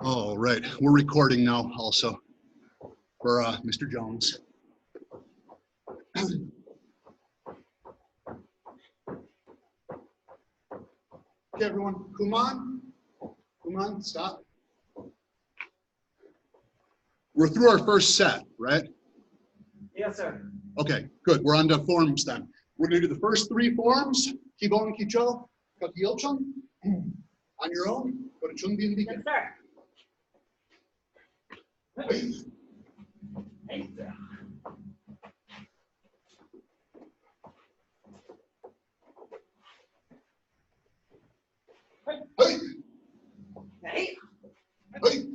All right, we're recording now also for Mr. Jones. Okay, everyone, Kuman, stop. We're through our first set, right? Yes, sir. Okay, good. We're on to forms then. We're going to do the first three forms. Kibon Kicho, Kakiyochon. On your own, go to Chunbin Yes, Begin. sir. Hey. Hey, Hey. hey, hey.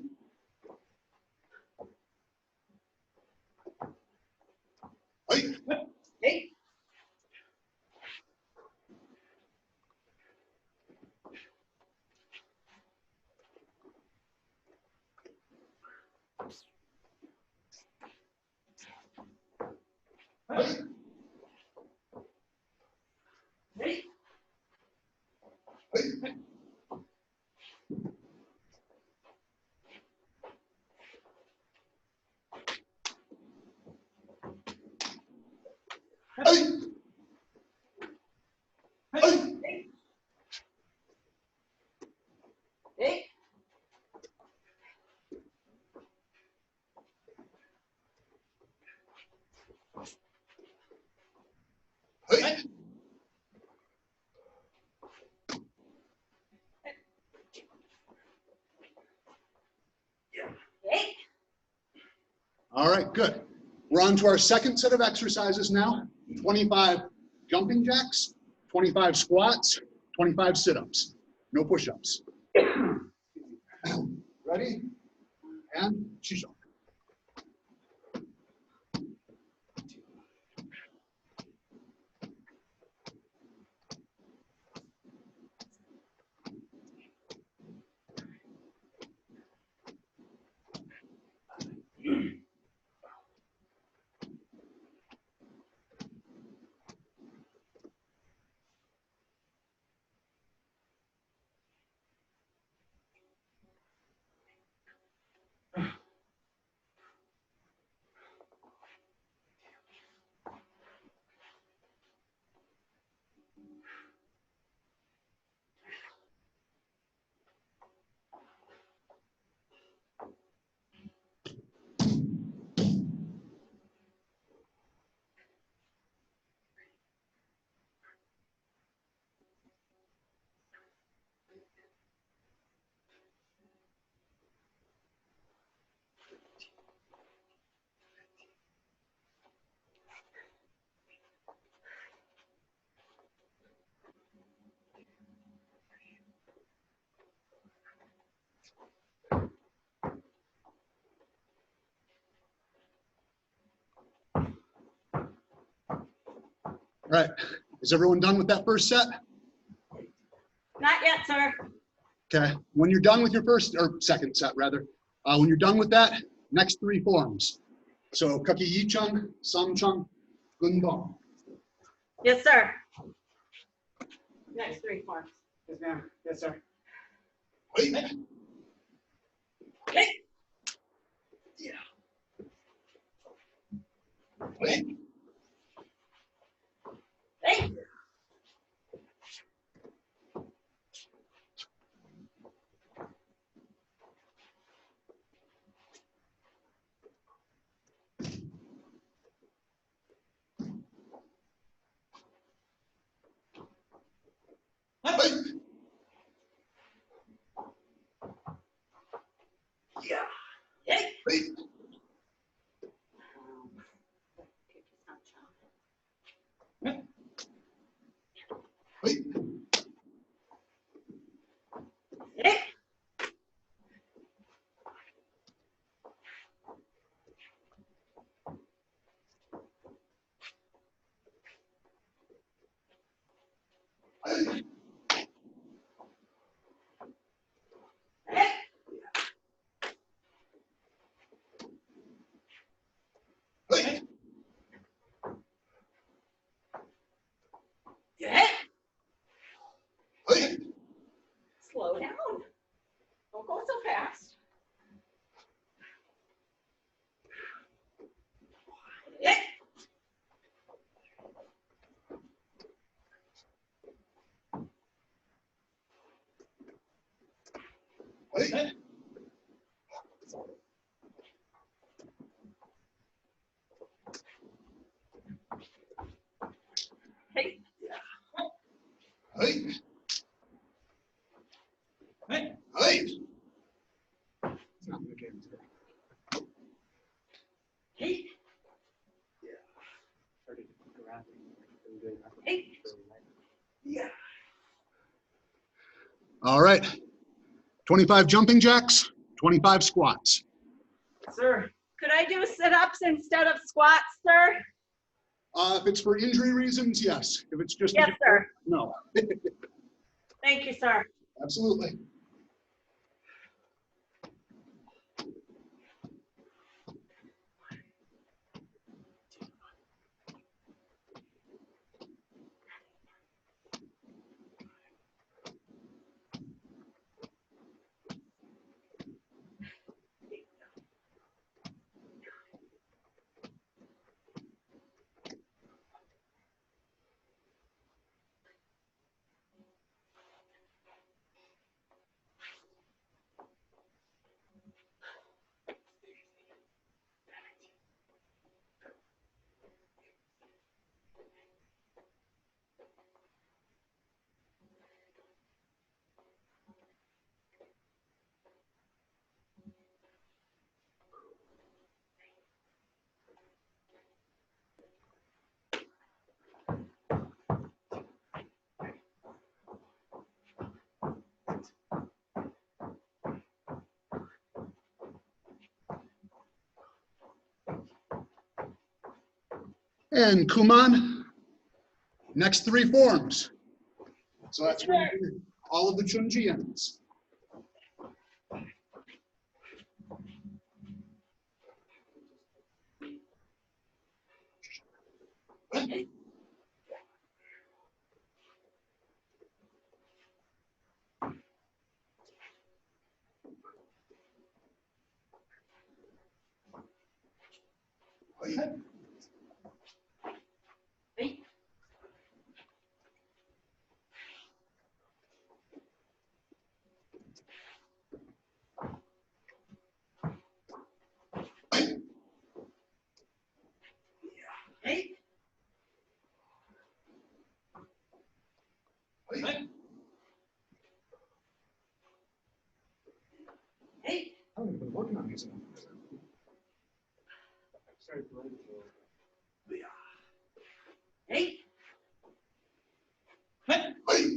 Hey. Hey. Hey. Hey. Hey. Hey. Hey. Hey. Hey. All right, good. We're on to our second set of exercises now. 25 jumping jacks, 25 squats, 25 sit-ups. No push-ups. Ready? And shisho. All right, is everyone done with that first set? Not yet, sir. Okay, when you're done with your first, or second set rather, when you're done with that, next three forms. So Kaki Yichung, Samchung, Gunbong. Yes, sir. Next three forms. Yes, ma'am. Yes, sir. Hey. Hey. Yeah. Hey. Hey. Hey. Yeah. Hey. Hey. Hey. Hey. Hey. Hey. Hey. Hey. Hey. Hey. Hey. It's not the game today. Hey. Hey. Yeah. All right. 25 jumping jacks, 25 squats. Sir. Could I do sit-ups instead of squats, sir? If it's for injury reasons, yes. If it's just, Yes, sir. no. Thank you, sir. Absolutely. And Kuman, next 3 forms. So that's going to be all of the Chunjians. Hey. Hey. Hey. Hey. I haven't been working on these. Hey. Hey. Hey. Hey.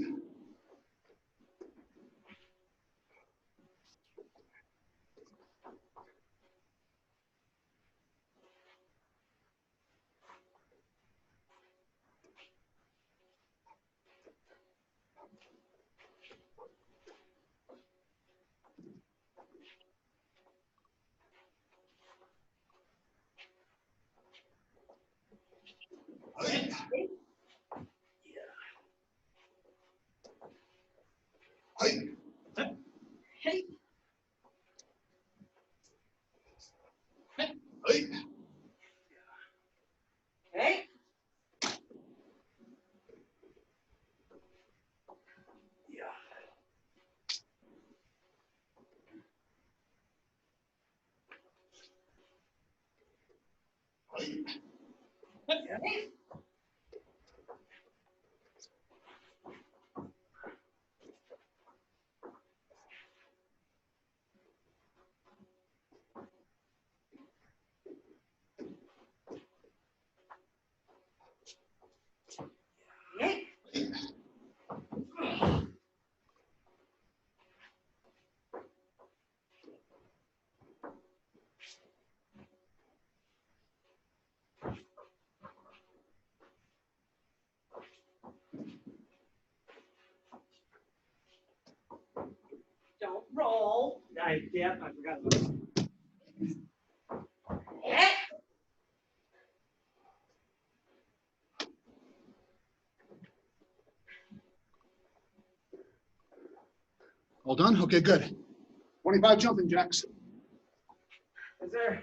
Hey. Hey. Hey. Hey. Hey. Hey. Hey. Hey. Don't roll. Yeah, I forgot about that. Hey. All done? Okay, good. 25 jumping jacks. Yes, sir.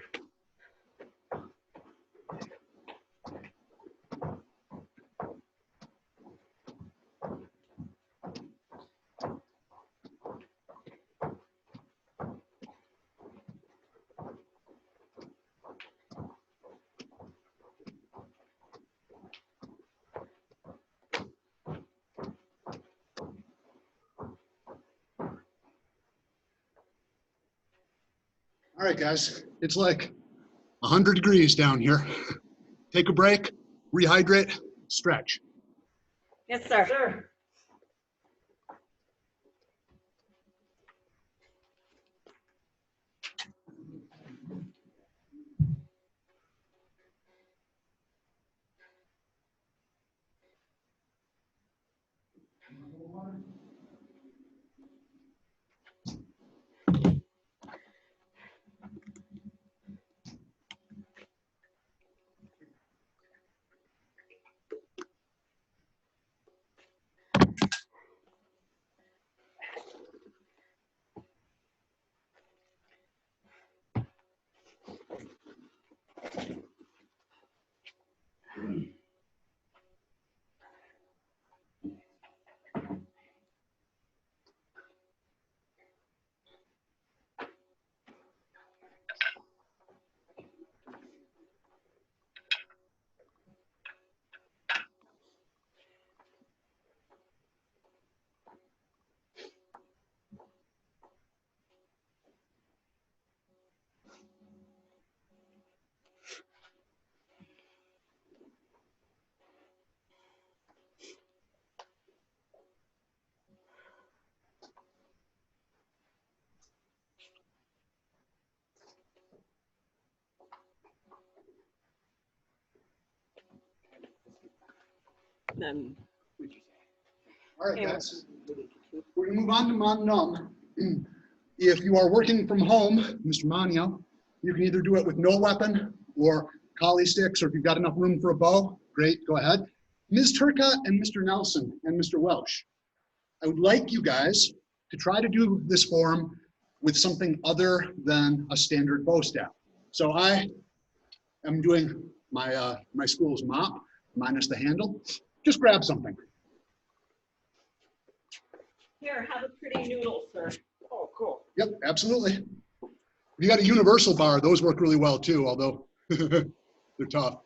All right, guys, it's like 100 degrees down here. Take a break, rehydrate, stretch. Yes, sir. Sir. All right, guys, we're gonna move on to Mon Num. If you are working from home, Mr. Manio, you can either do it with no weapon or collie sticks, or if you've got enough room for a bow, great, go ahead. Ms. Turcotte and Mr. Nelson and Mr. Welsh, I would like you guys to try to do this form with something other than a standard bow staff. So I am doing my school's mop, minus the handle. Just grab something. Here, have a pretty noodle, sir. Oh, cool. Yep, absolutely. If you got a universal bar, those work really well too, although they're tough.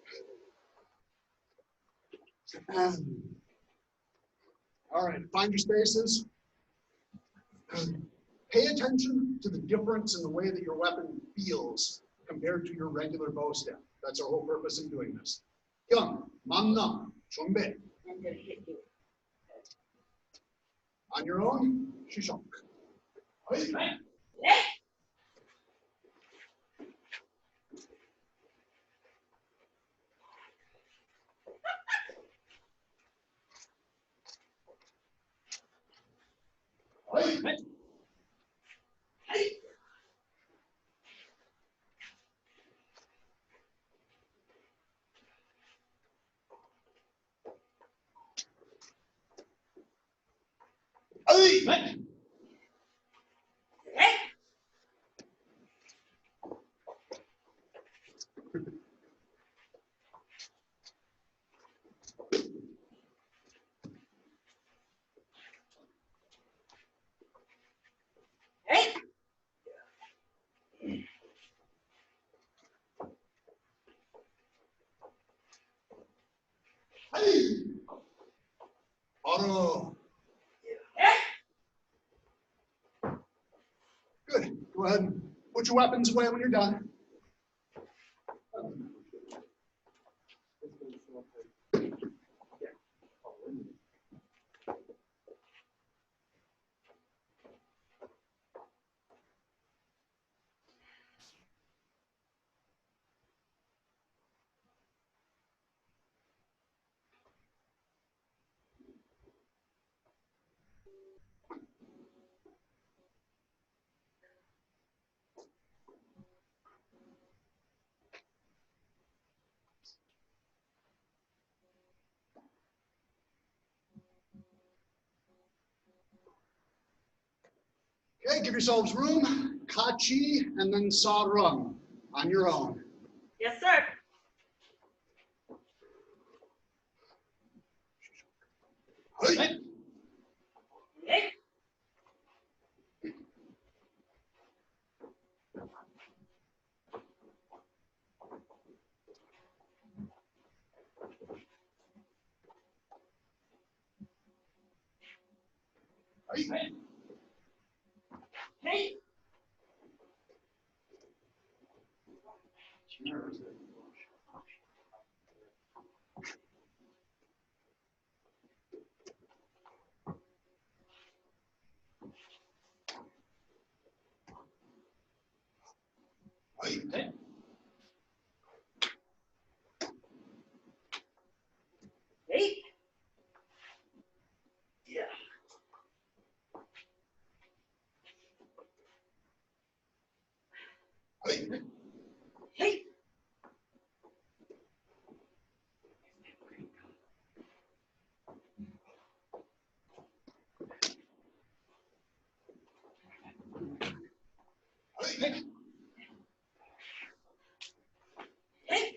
All right, find your spaces. Pay attention to the difference in the way that your weapon feels compared to your regular bow staff. That's our whole purpose in doing this. Young, manna, 준비. I'm gonna hit you. On your own, shishok. Right. Right. Right. Hey, Hey! Auto. Good. Go ahead and put your weapons away when you're done. Okay, give yourselves room. Kachi and then Sarung on your own. yes, sir. Hey! Right. Hey, Hey! Right. hey, Hit. Eight. Yeah. Hey. Hit. Hey. Hit.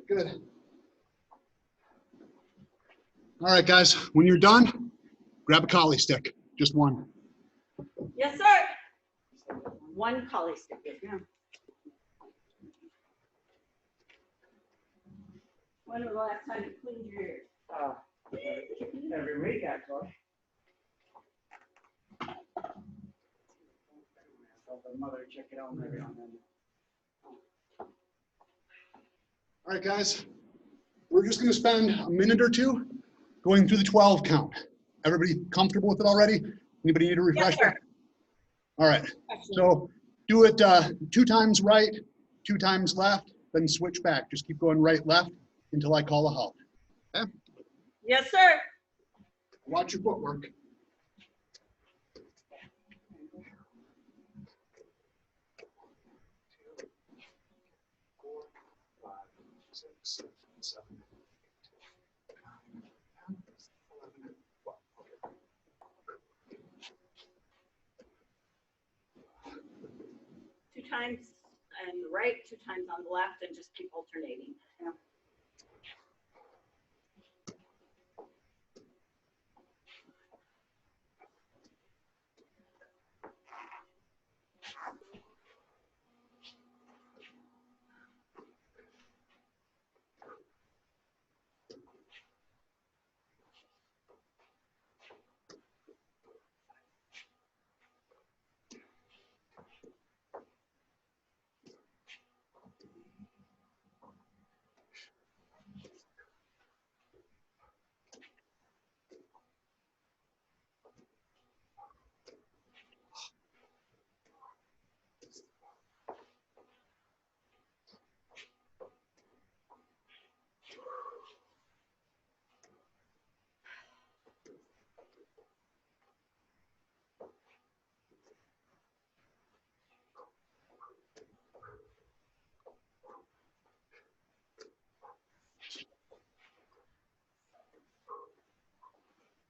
Good. All right, guys, when you're done, grab a collie stick, just one. Yes, sir. One collie stick. Yeah. When was the last time you cleaned your ears? Every week, actually. Help the mother check it out every now and then. All right, guys, we're just gonna spend a minute or two going through the 12 count. Everybody comfortable with it already? Anybody need a Yes, refresher? sir. All right, so do it 2 times right, 2 times left, then switch back. Just keep going right, left until I call a halt. Okay? Yes, sir. Watch your footwork. 4, 5, 6, 7, 8, 9, 10, 11, 12. Okay. 2 times on the right, 2 times on the left, and just keep alternating. Yeah.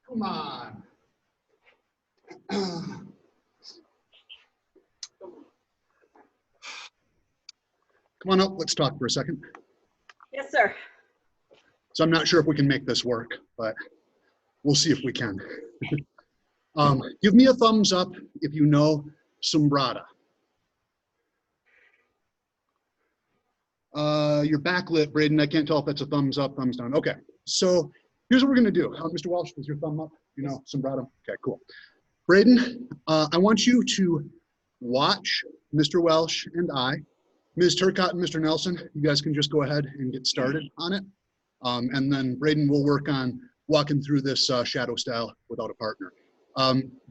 Come on. Come on up, let's talk for a second. Yes, sir. So I'm not sure if we can make this work, but we'll see if we can. Give me a thumbs up if you know Sombrata. You're backlit, Braden. I can't tell if that's a thumbs up, thumbs down. Okay, so here's what we're gonna do. Mr. Welsh, was your thumb up? You know Sombrata? Okay, cool. Braden, I want you to watch Mr. Welsh and I. Ms. Turcott and Mr. Nelson, you guys can just go ahead and get started on it. And then Braden will work on walking through this shadow style without a partner.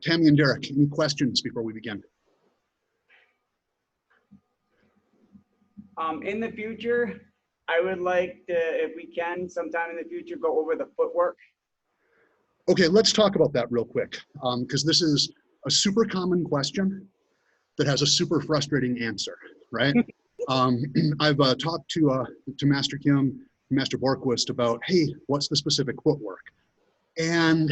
Tammy and Derek, any questions before we begin? In the future, I would like to, if we can, sometime in the future, go over the footwork. Okay, let's talk about that real quick, because this is a super common question that has a super frustrating answer, right? I've talked to Master Kim, Master Borquist about, hey, what's the specific footwork? And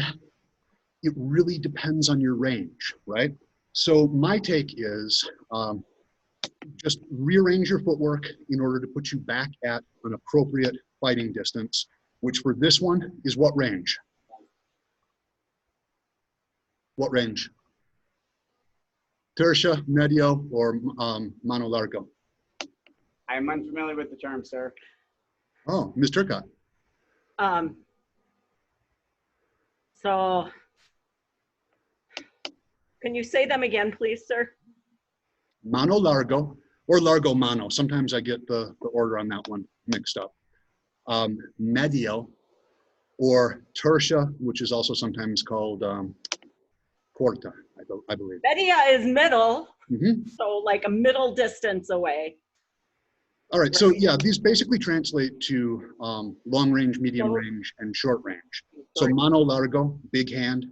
it really depends on your range, right? So my take is just rearrange your footwork in order to put you back at an appropriate fighting distance, which for this one is what range? What range? Tertia, medio, or mano largo? I'm unfamiliar with the term, sir. Oh, Ms. Turcotte. So can you say them again, please, sir? Mano largo or largo mano. Sometimes I get the order on that one mixed up. Medio or tertia, which is also sometimes called corta, I believe. Media is middle, Mhm. so like a middle distance away. All right, so yeah, these basically translate to long range, medium range, and short range. So mano largo, big hand,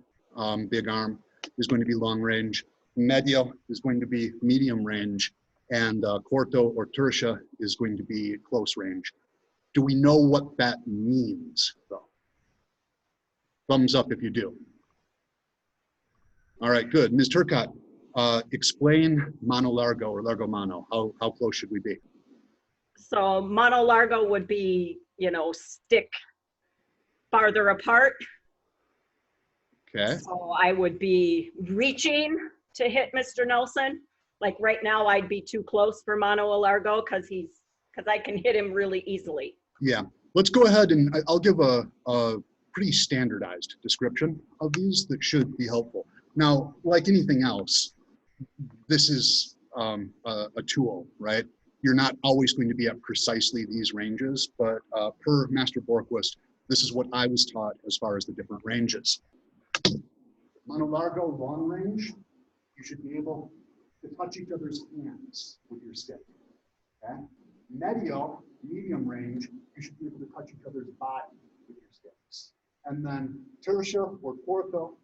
big arm, is going to be long range. Medio is going to be medium range, and corto or tertia is going to be close range. Do we know what that means, though? Thumbs up if you do. All right, good. Ms. Turcotte, explain mano largo or largo mano. How close should we be? So mano largo would be, you know, stick farther apart. Okay. So I would be reaching to hit Mr. Nelson. Like right now, I'd be too close for mano largo because I can hit him really easily. Yeah. Let's go ahead and I'll give a pretty standardized description of these that should be helpful. Now, like anything else, this is a tool, right? You're not always going to be at precisely these ranges, but per Master Borquist, this is what I was taught as far as the different ranges. Mano largo, long range, you should be able to touch each other's hands with your stick. Okay? Medio, medium range, you should be able to touch each other's body with your sticks. And then tertia or corto,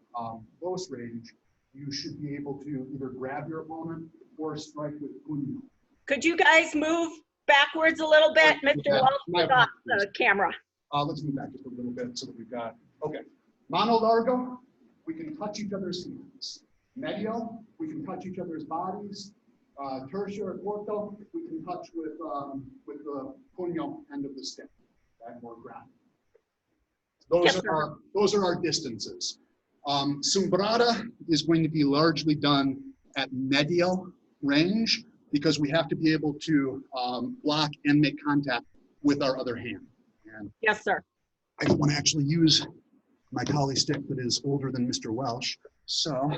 close range, you should be able to either grab your opponent or strike with puño. Could you guys move backwards a little bit? Mr. Welch got the camera. Let's move back just a little bit so that we've got, okay. Mano largo, we can touch each other's hands. Medio, we can touch each other's bodies. Tertia or corto, we can touch with the puño end of the stick, okay, or grab. Those are our distances. Sumbrada is going to be largely done at medio range because we have to be able to block and make contact with our other hand. And Yes, sir. I don't want to actually use my collie stick that is older than Mr. Welsh. So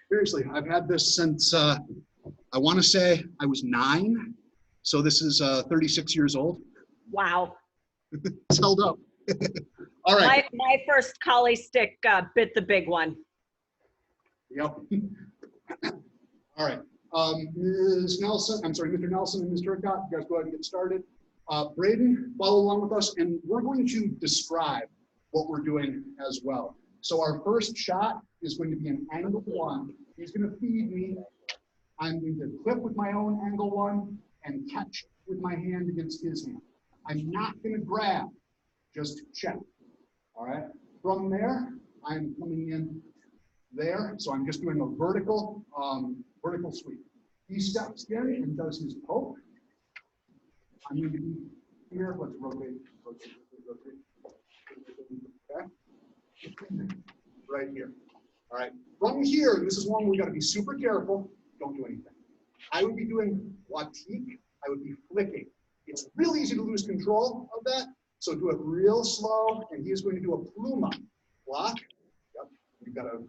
seriously, I've had this since I want to say I was 9. So this is 36 years old. Wow. It's held up. All right. My first collie stick bit the big one. Yep. All right. Ms. Nelson, I'm sorry, Mr. Nelson and Ms. Turcotte, you guys go ahead and get started. Braden, follow along with us, and we're going to describe what we're doing as well. So our first shot is going to be an angle 1. He's going to feed me. I'm going to clip with my own angle 1 and catch with my hand against his hand. I'm not going to grab, just check. All right. From there, I'm coming in there. So I'm just doing a vertical sweep. He steps in and does his poke. I'm going to be here. Let's rotate. Okay. Right here. All right. From here, this is one we got to be super careful. Don't do anything. I would be doing watique. I would be flicking. It's real easy to lose control of that. So do it real slow. And he is going to do a pluma block. Yep. You've got to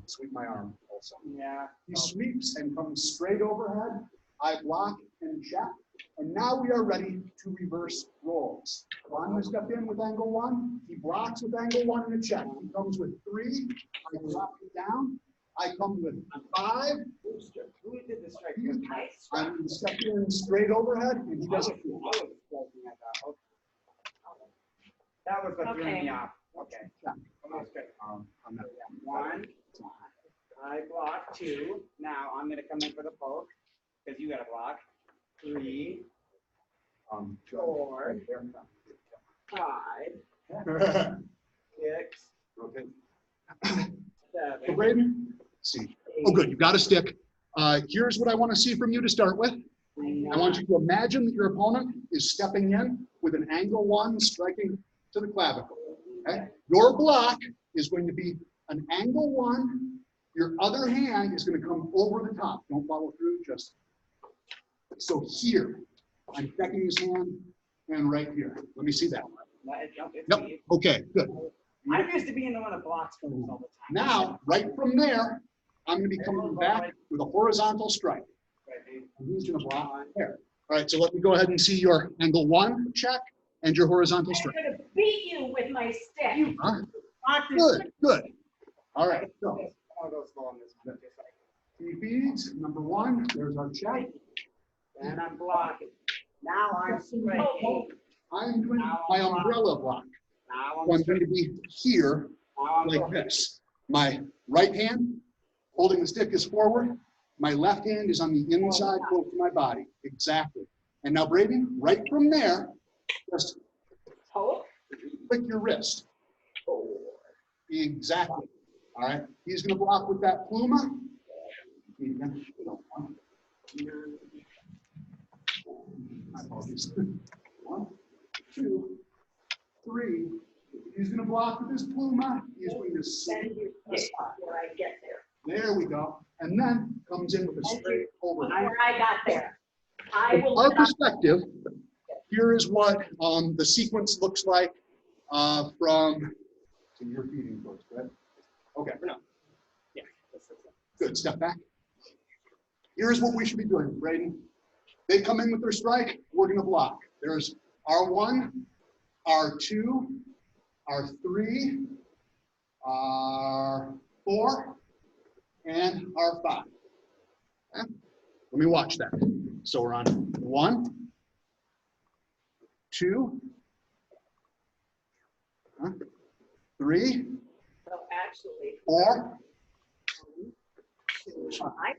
sweep my arm also. Yeah. He sweeps and comes straight overhead. I block and check. And now we are ready to reverse roles. So I'm going to step in with angle 1. He blocks with angle 1 and a check. He comes with 3. I drop it down. I come with 5. Who did the strike? I'm going to step in straight overhead, and he does it. That was what threw Okay. me off. Okay. Check. That's good. On that. 1. I block 2. Now I'm going to come in for the poke because you got to block. 3, 4, 5, 6, Okay. 7. So Braden, see. Oh, good. You've got a stick. Here's what I want to see from you to start with. I want you to imagine that your opponent is stepping in with an angle 1 striking to the clavicle. Okay? Your block is going to be an angle 1 Your other hand is going to come over the top. Don't follow through, just so here. I'm checking his hand and right here. Let me see that. It's Nope. me. Okay, good. I'm used to being the one that blocks for this all the time. Now, right from there, I'm going to be coming back with a horizontal strike. And he's going to block there. All right, so let me go ahead and see your angle 1 check and your horizontal I'm strike. gonna beat you with my stick. Huh? Block this. Good, good. All right, so I'll go slow on this one. Just like, he feeds, number 1, there's our check. and I'm blocking. Now I'm striking. I'm doing my umbrella block. Now So I'm I'm going to be here Now I'm like blocking. this. My right hand holding the stick is forward. My left hand is on the inside close to my body. Exactly. And now, Braden, right from there, just Poke. click your wrist. Exactly. All right. He's going to block with that pluma. My apologies. 1, 2, 3. He's going to block with his pluma. He's going to Send send your stick before I get there. There we go. And then comes in with a straight over. Before I got there. I From will. our stop. perspective, here is what the sequence looks like from, so you're feeding first, right? Okay. No. Good, step back. Here's what we should be doing, Braden. They come in with their strike, we're gonna block. There's R1, R2, R3, R4, and R5. Okay? Let me watch that. So we're on 1, 2, 3, So actually. 4. I-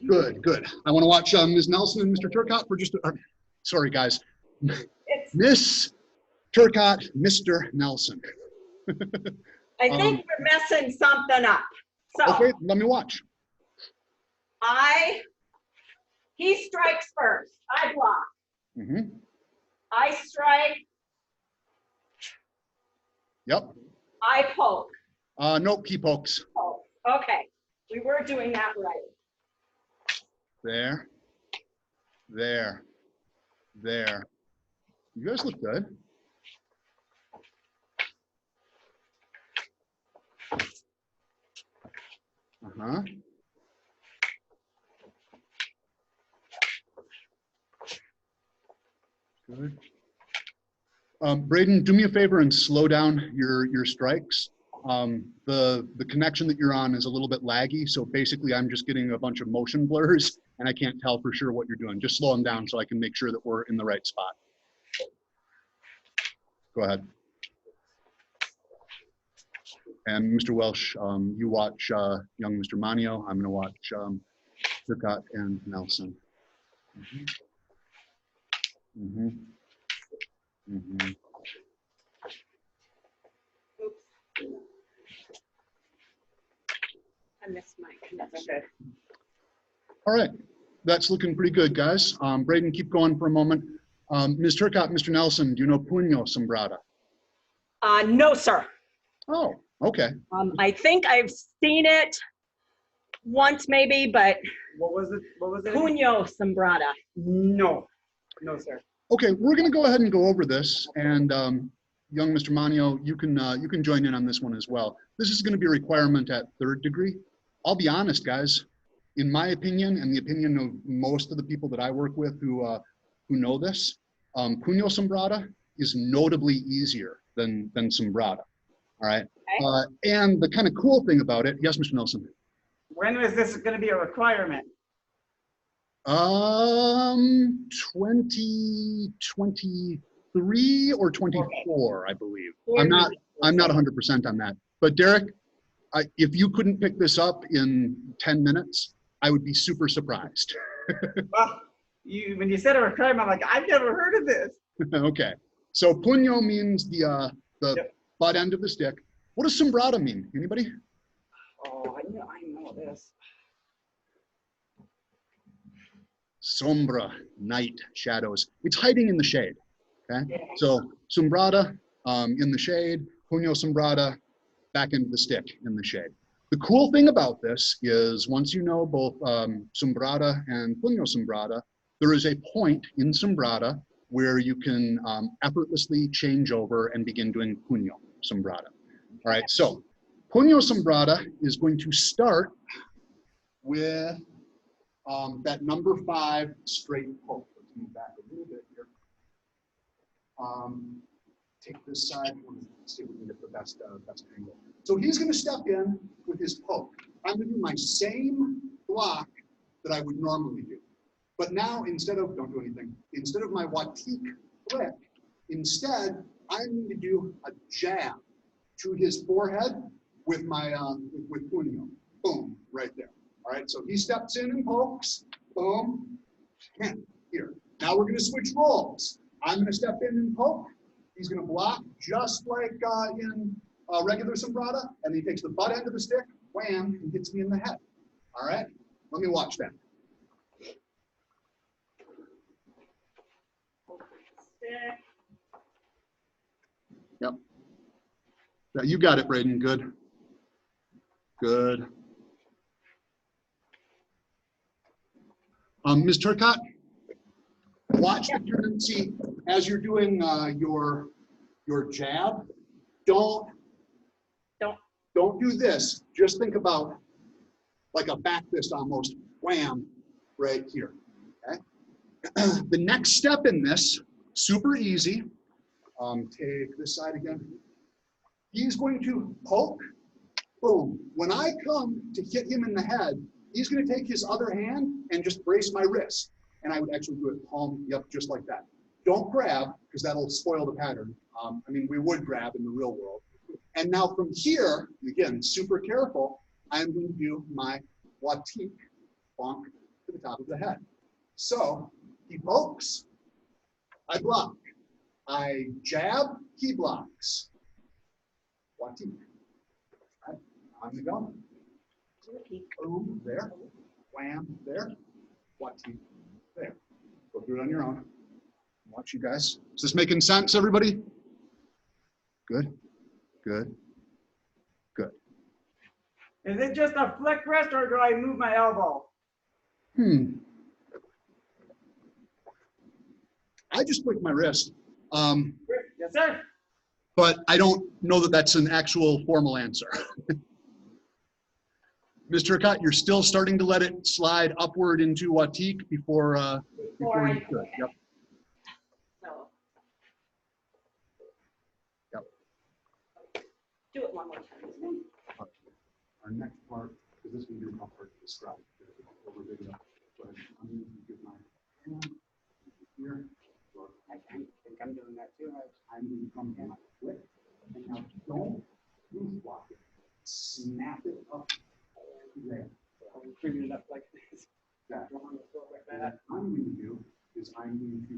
Good, good. I want to watch Ms. Nelson and Mr. Turcott for just, sorry guys, It's, Miss Turcott, Mr. Nelson. I think we're messing something up. Okay, So let me watch. he strikes first. I block. Mhm. I strike. Yep. I poke. Nope, he pokes. Poke. Okay. We were doing that right. There, there, there. You guys look good. Uh-huh. Good. Braden, do me a favor and slow down your strikes. The connection that you're on is a little bit laggy, so basically I'm just getting a bunch of motion blurs and I can't tell for sure what you're doing. Just slow them down so I can make sure that we're in the right spot. Go ahead. And Mr. Welsh, you watch young Mr. Manio. I'm gonna watch Turcott and Nelson. Mm-hmm. Mm-hmm. Oops. I missed my connection. Okay. All right, that's looking pretty good, guys. Braden, keep going for a moment. Ms. Turcott, Mr. Nelson, do you know Puño Sombrada? No, sir. Oh, okay. I think I've seen it once maybe, but What was it? What was it? Puño Sombrada. No. No, sir. Okay, we're gonna go ahead and go over this, and young Mr. Manio, you can join in on this one as well. This is gonna be a requirement at 3rd degree. I'll be honest, guys. In my opinion, and the opinion of most of the people that I work with who know this, Puño Sombrada is notably easier than Sombrada. All right. And the kind of cool thing about it, yes, Mr. Nelson. When is this going to be a requirement? 2023 or 24, I believe. I'm not 100% on that. But Derek, if you couldn't pick this up in 10 minutes, I would be super surprised. Well, when you said a requirement, I'm like, I've never heard of this. Okay. So puño means the Yep. butt end of the stick. What does sombrada mean? Anybody? Oh, I know this. Sombra, night, shadows. It's hiding in the shade. Okay. Yeah. So sombrada in the shade, puño sombrada back into the stick in the shade. The cool thing about this is once you know both Sombrada and Puño Sombrada, there is a point in Sombrada where you can effortlessly change over and begin doing Puño Sombrada. All right, so Puño Sombrada is going to start with that number 5 straight poke. Let's move back a little bit here. Take this side, let's see if we can get the best angle. So he's going to step in with his poke. I'm going to do my same block that I would normally do. But now instead of, don't do anything, instead of my Watique flick, instead I'm going to do a jab to his forehead with my, with Puño. Boom, right there. All right, so he steps in and pokes, boom, and here. Now we're going to switch roles. I'm going to step in and poke. He's going to block just like in regular Sombrada, and he takes the butt end of the stick, wham, and hits me in the head. All right, let me watch that. Yep. Yeah, you got it, Braden. Good. Good. Ms. Turcotte, watch the tendency as you're doing your jab. Don't do this. Just think about like a back fist almost, wham, right here. Okay. The next step in this, super easy. Take this side again. He's going to poke, boom. When I come to hit him in the head, he's going to take his other hand and just brace my wrist. And I would actually do it palm, yep, just like that. Don't grab, because that'll spoil the pattern. I mean, we would grab in the real world. And now from here, again, super careful, I'm going to do my Watique, bonk to the top of the head. So he pokes, I block. I jab, he blocks. Watique. Right, on the go. Boom, there. Wham, there. Watique, there. Go through it on your own. Watch you guys. Is this making sense, everybody? Good, good, good. Is it just a flick wrist or do I move my elbow? I just flicked my wrist. Yes, sir. But I don't know that that's an actual formal answer. Mr. Turcotte, you're still starting to let it slide upward into Watique before you could. Yep. So. Yep. Do it one more time. Our next part, because this will be a tough part to describe over video. But I'm going to give my hand here. I think I'm doing that too. I'm going to come in, flick, and now don't loose block it. Snap it up there. I'll bring it up like this. That. Like And that. what I'm going to do is I'm going to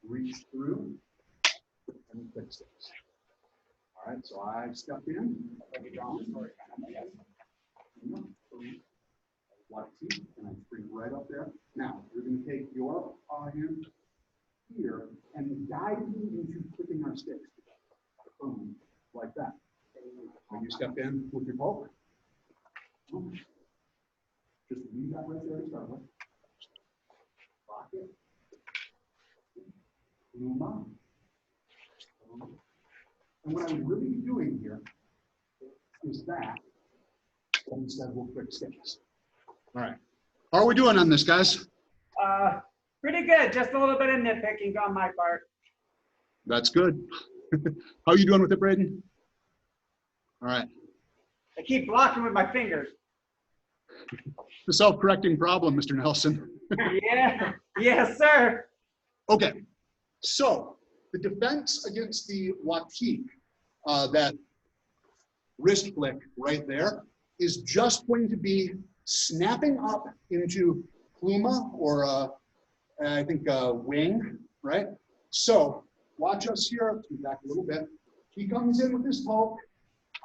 reach through and fix this. All right, so I step in. Watique, and I bring right up there. Now, you're going to take your hand here and guide me into flipping our sticks together. Boom, like that. When you step in with your poke, just leave that right there to start with. Lock it. Luma. And what I'm really doing here is that, instead we'll quick sticks. All right. How are we doing on this, guys? Pretty good. Just a little bit of nitpicking on my part. That's good. How are you doing with it, Braden? All right. I keep blocking with my fingers. The self-correcting problem, Mr. Nelson. Yeah. Yes, sir. Okay. So the defense against the Watique, that wrist flick right there, is just going to be snapping up into pluma or I think wing, right? So watch us here. Let's move back a little bit. He comes in with his poke.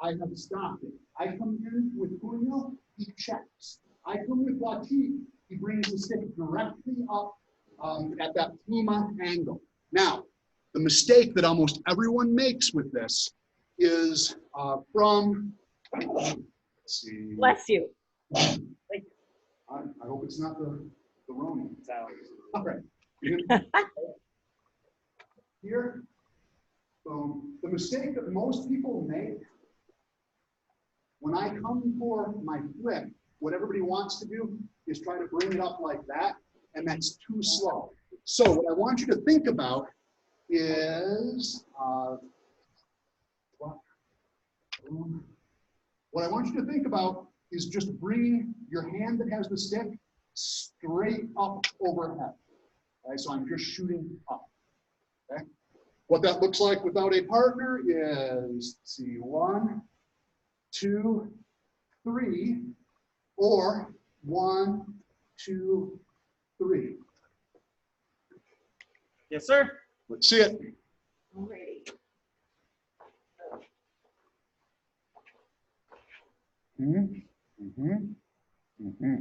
I have stopped it. I come in with Puño. He checks. I come with Watique. He brings the stick directly up at that pluma angle. Now, the mistake that almost everyone makes with this is from Let's see. Bless you. I hope it's not the Roni. So, All right. Here, the mistake that most people make when I come for my flip, what everybody wants to do is try to bring it up like that, and that's too slow. So what I want you to think about is, what I want you to think about is just bringing your hand that has the stick straight up overhead. Okay, so I'm just shooting up. Okay. What that looks like without a partner is, let's see, 1, 2, 3, or 1, 2, 3. yes, sir. Let's see it. Alrighty. Mm-hmm. Mm-hmm. Mm-hmm.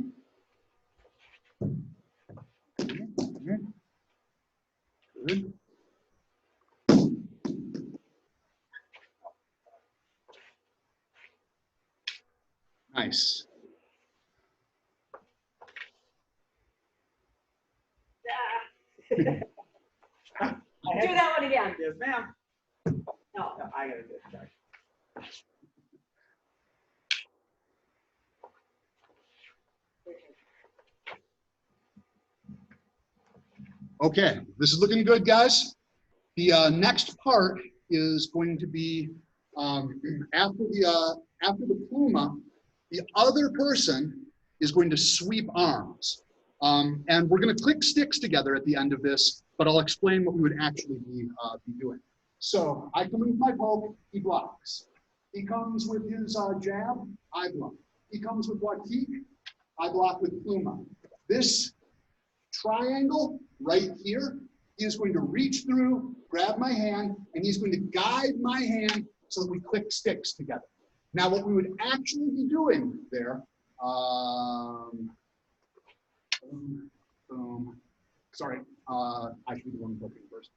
Mm-hmm. Good. Nice. Do that one again. Yes, ma'am. No. No, I gotta do it. Sorry. Okay, this is looking good, guys. The next part is going to be after the pluma, the other person is going to sweep arms. And we're going to click sticks together at the end of this, but I'll explain what we would actually be doing. So I come in with my poke, he blocks. He comes with his jab, I block. He comes with Watik, I block with pluma. This triangle right here, he is going to reach through, grab my hand, and he's going to guide my hand so that we click sticks together. Now, what we would actually be doing there, sorry, I should be the one poking first.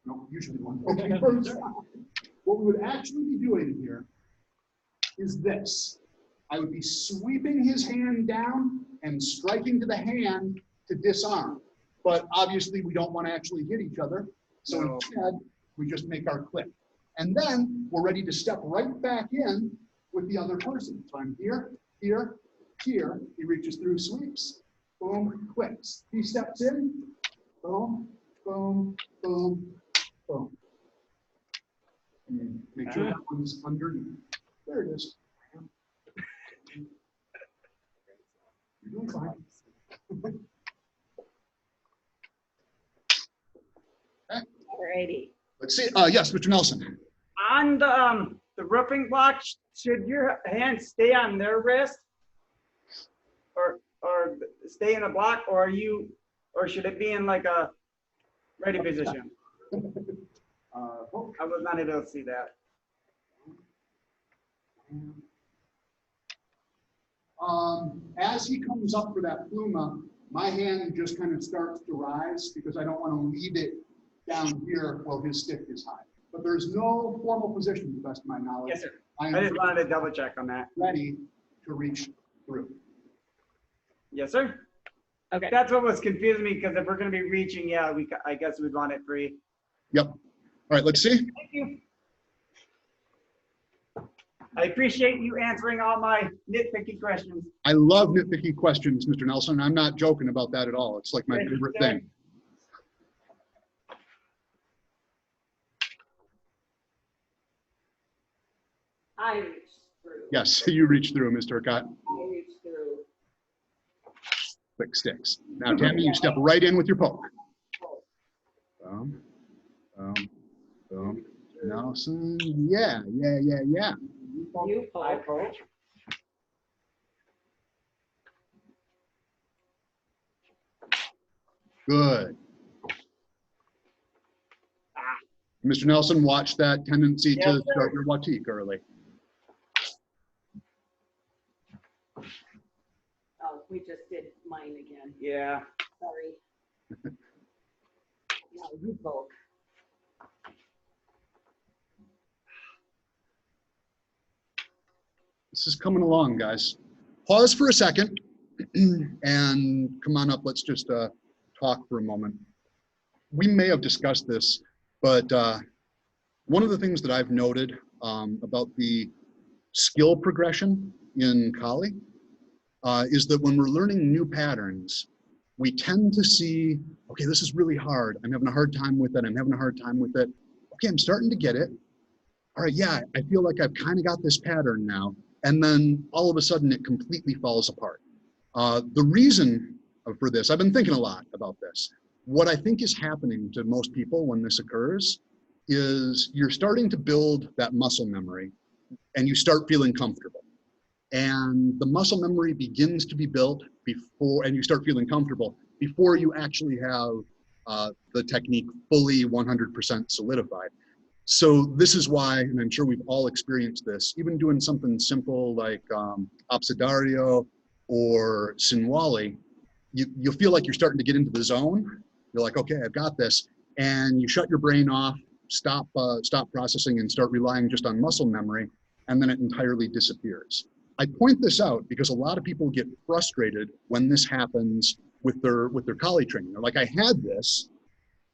No, you should be the one poking first. What we would actually be doing here is this. I would be sweeping his hand down and striking to the hand to disarm. But obviously we don't want to actually hit each other. So No. instead, we just make our click. And then we're ready to step right back in with the other person. So I'm here, here, here. He reaches through, sweeps, boom, clicks. He steps in, boom, boom, boom, boom. And make sure that one's underneath. There it is. You're doing fine. Alrighty. Let's see. Yes, Mr. Nelson. On the roofing block, should your hand stay on their wrist, or stay in a block, or should it be in like a ready position? I was not able to see that. As he comes up for that pluma, my hand just kind of starts to rise because I don't want to leave it down here while his stick is high. But there's no formal position to the best of my knowledge. Yes, sir. I I am just wanted to double check on that. ready to reach through. Yes, sir. Okay. That's what was confusing me, because if we're going to be reaching, yeah, I guess we'd want it free. Yep. All right, let's see. Thank you. I appreciate you answering all my nitpicky questions. I love nitpicky questions, Mr. Nelson. I'm not joking about that at all. It's like my Thank you, favorite sir. thing. I reached through. Yes, you reach through, Mr. Urquhart. I reached through. Quick sticks. Now, Tammy, you step right in with your poke. Boom, boom, boom. Nelson, yeah. You I poke. poke. Good. Mr. Nelson, watch that tendency Yes, to sir. start your Watik early. Oh, we just did mine again. Yeah. Sorry. No, you poke. This is coming along, guys. Pause for a second and come on up. Let's just talk for a moment. We may have discussed this, but one of the things that I've noted about the skill progression in Kali is that when we're learning new patterns, we tend to see, okay, this is really hard. I'm having a hard time with it. I'm having a hard time with it. Okay, I'm starting to get it. All right, yeah, I feel like I've kind of got this pattern now. And then all of a sudden it completely falls apart. The reason for this, I've been thinking a lot about this. What I think is happening to most people when this occurs is you're starting to build that muscle memory and you start feeling comfortable. And the muscle memory begins to be built before, and you start feeling comfortable before you actually have the technique fully 100% solidified. So this is why, and I'm sure we've all experienced this, even doing something simple like Abecedario or Sinwali, you feel like you're starting to get into the zone. You're like, okay, I've got this. And you shut your brain off, stop processing and start relying just on muscle memory, and then it entirely disappears. I point this out because a lot of people get frustrated when this happens with their Kali training. They're like, I had this,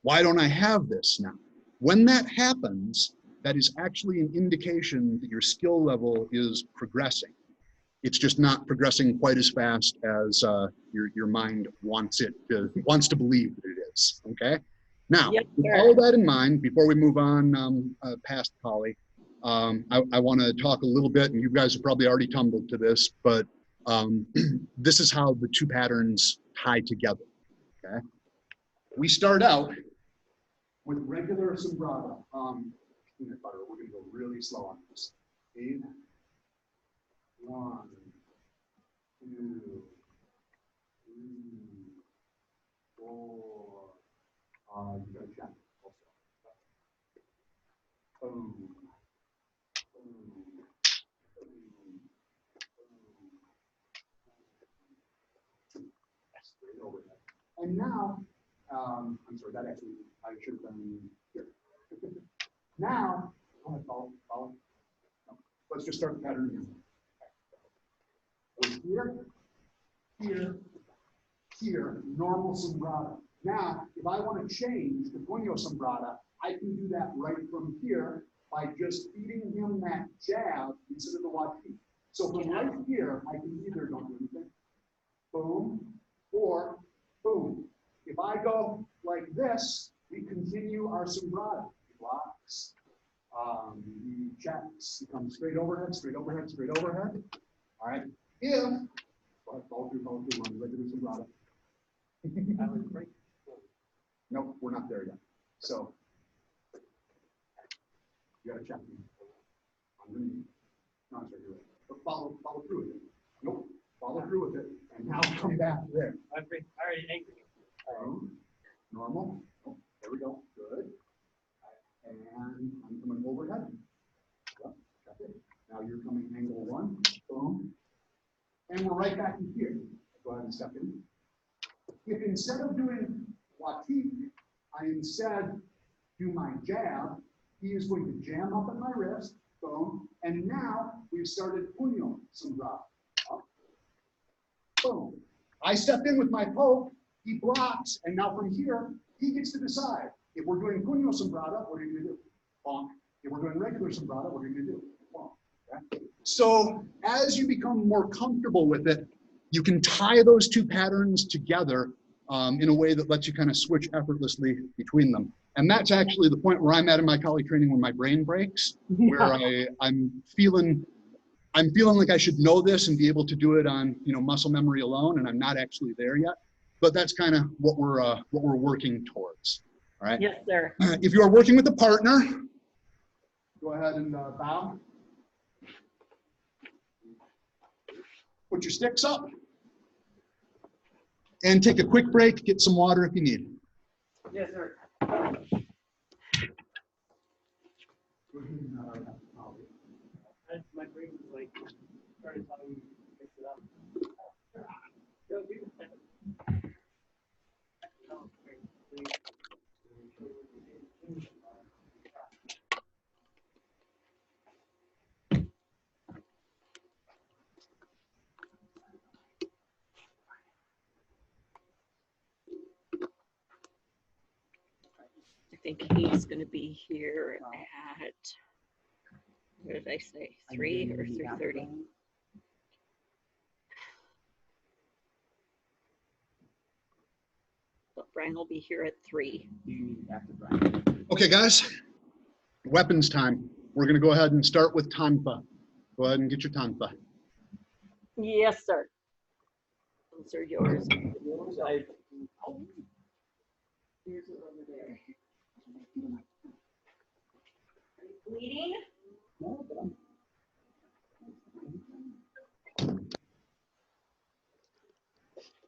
why don't I have this now? When that happens, that is actually an indication that your skill level is progressing. It's just not progressing quite as fast as your mind wants to believe that it is, okay? Now, Yes, with sir. all of that in mind, before we move on past Kali, I want to talk a little bit, and you guys have probably already tumbled to this, but this is how the two patterns tie together, okay? We start out with regular sombrado. Peanut butter, we're going to go really slow on this. 8, 1, 2, 3, 4. You got to check also. Boom. Straight overhead. And now, I'm sorry, that actually, I should have done here. Now, go ahead, follow. No, let's just start the pattern again. We're here, normal sombrada. Now, if I want to change to puño sombrada, I can do that right from here by just feeding him that jab instead of the wati. So from right here, I can either don't do anything, boom, or boom. If I go like this, we continue our sombrada. He blocks, he checks, he comes straight overhead, straight overhead, straight overhead. All right. If, follow through, run regular sombrada. Nope, we're not there yet. So, you gotta check me. Underneath. No, I'm sorry, you're right. But follow through with it. Nope, follow through with it, and now come back there. I'm already angry. Normal. Oh, there we go. Good. And I'm coming overhead. Yep, that's it. Now you're coming angle 1. Boom. And we're right back in here. Go ahead and step in. If instead of doing wati, I instead do my jab, he is going to jam up at my wrist. Boom. And now we've started puño sombrada. Boom. I step in with my poke. He blocks, and now from here, he gets to decide. If we're doing puño sombrada, what are you going to do? Bonk. If we're doing regular sombrada, what are you going to do? Bonk. Okay? So as you become more comfortable with it, you can tie those two patterns together in a way that lets you kind of switch effortlessly between them. And that's actually the point where I'm at in my Kali training when my brain breaks, where I'm feeling like I should know this and be able to do it on muscle memory alone, and I'm not actually there yet. But that's kind of what we're working towards. All right. Yes, sir. If you are working with a partner, go ahead and bow. Put your sticks up. And take a quick break. Get some water if you need. Yes, sir. My brain was like, started telling me to fix it up. think he's gonna be here at, what did I say, 3 or 3:30? But Brian will be here at 3. Okay, guys, weapons time. We're gonna go ahead and start with Tanfa. Go ahead and get your Tanfa. Yes, sir. Those are yours. Here's it over there. Are you bleeding?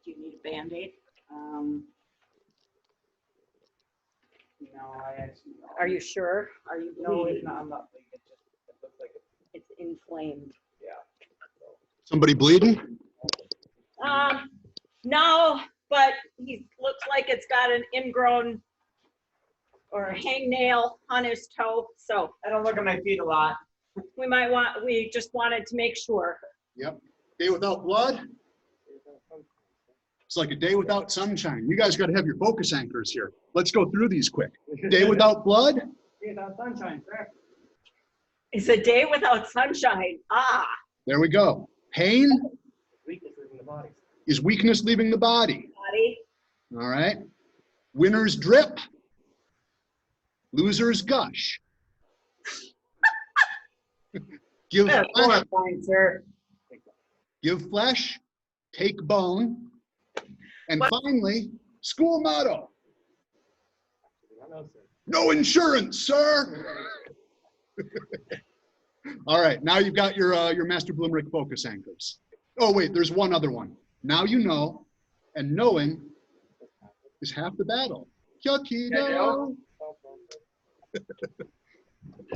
Do you need a Band-Aid? No, I actually don't. Are you sure? Are you No, it's bleeding? not. I'm not bleeding. It just it looks like It's inflamed. yeah. Somebody bleeding? No, but he looks like it's got an ingrown or a hangnail on his toe. So I don't look at my feet a lot. we just wanted to make sure. Yep. Day without blood. It's like a day without sunshine. You guys got to have your focus anchors here. Let's go through these quick. Day without blood. Without sunshine, correct? It's a day without sunshine. Ah, There we go. Pain Weakness in the body. is weakness leaving the body. body. All right. Winners drip. Losers gush. Give That's flesh, 4 points, sir. give flesh, take bone. And finally, school motto. No insurance, sir. All right, now you've got your Master Bloomrick focus anchors. Oh wait, there's one other one. Now you know, and knowing is half the battle. Kyokido.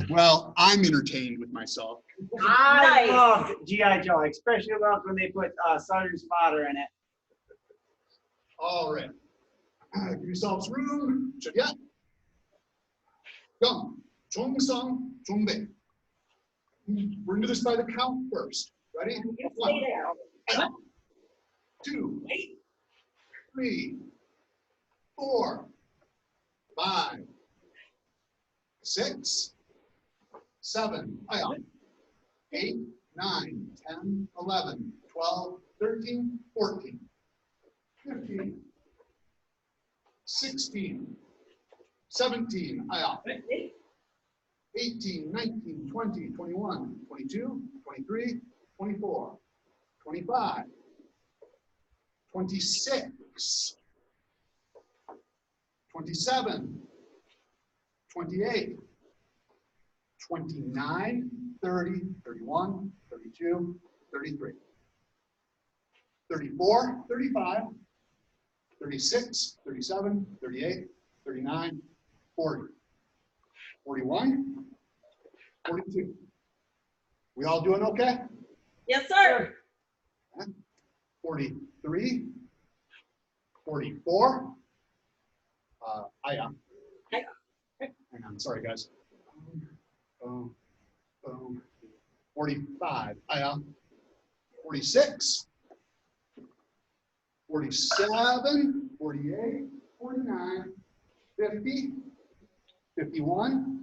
Well, I'm entertained with myself. I Nice. love G.I. Joe. I especially love when they put Sergeant Spotter in it. All right. Give yourselves room. Yeah. Go. Chung Sung, Chung Bei. We're going to do this by the count first. Ready? You One, stay there. 2, 3, 4, 5, 6, 7, 8, 9, 10, 11, 12, 13, 14, 15, 16, 17, 18, 19, 20, 21, 22, 23, 24, 25, 26, 27, 28, 29, 30, 31, 32, 33, 34, 35, 36, 37, 38, 39, 40, 41, 42. We all doing okay? Yes, sir. 43, 44. Hang on, sorry guys. 45. 46, 47, 48, 49, 50, 51,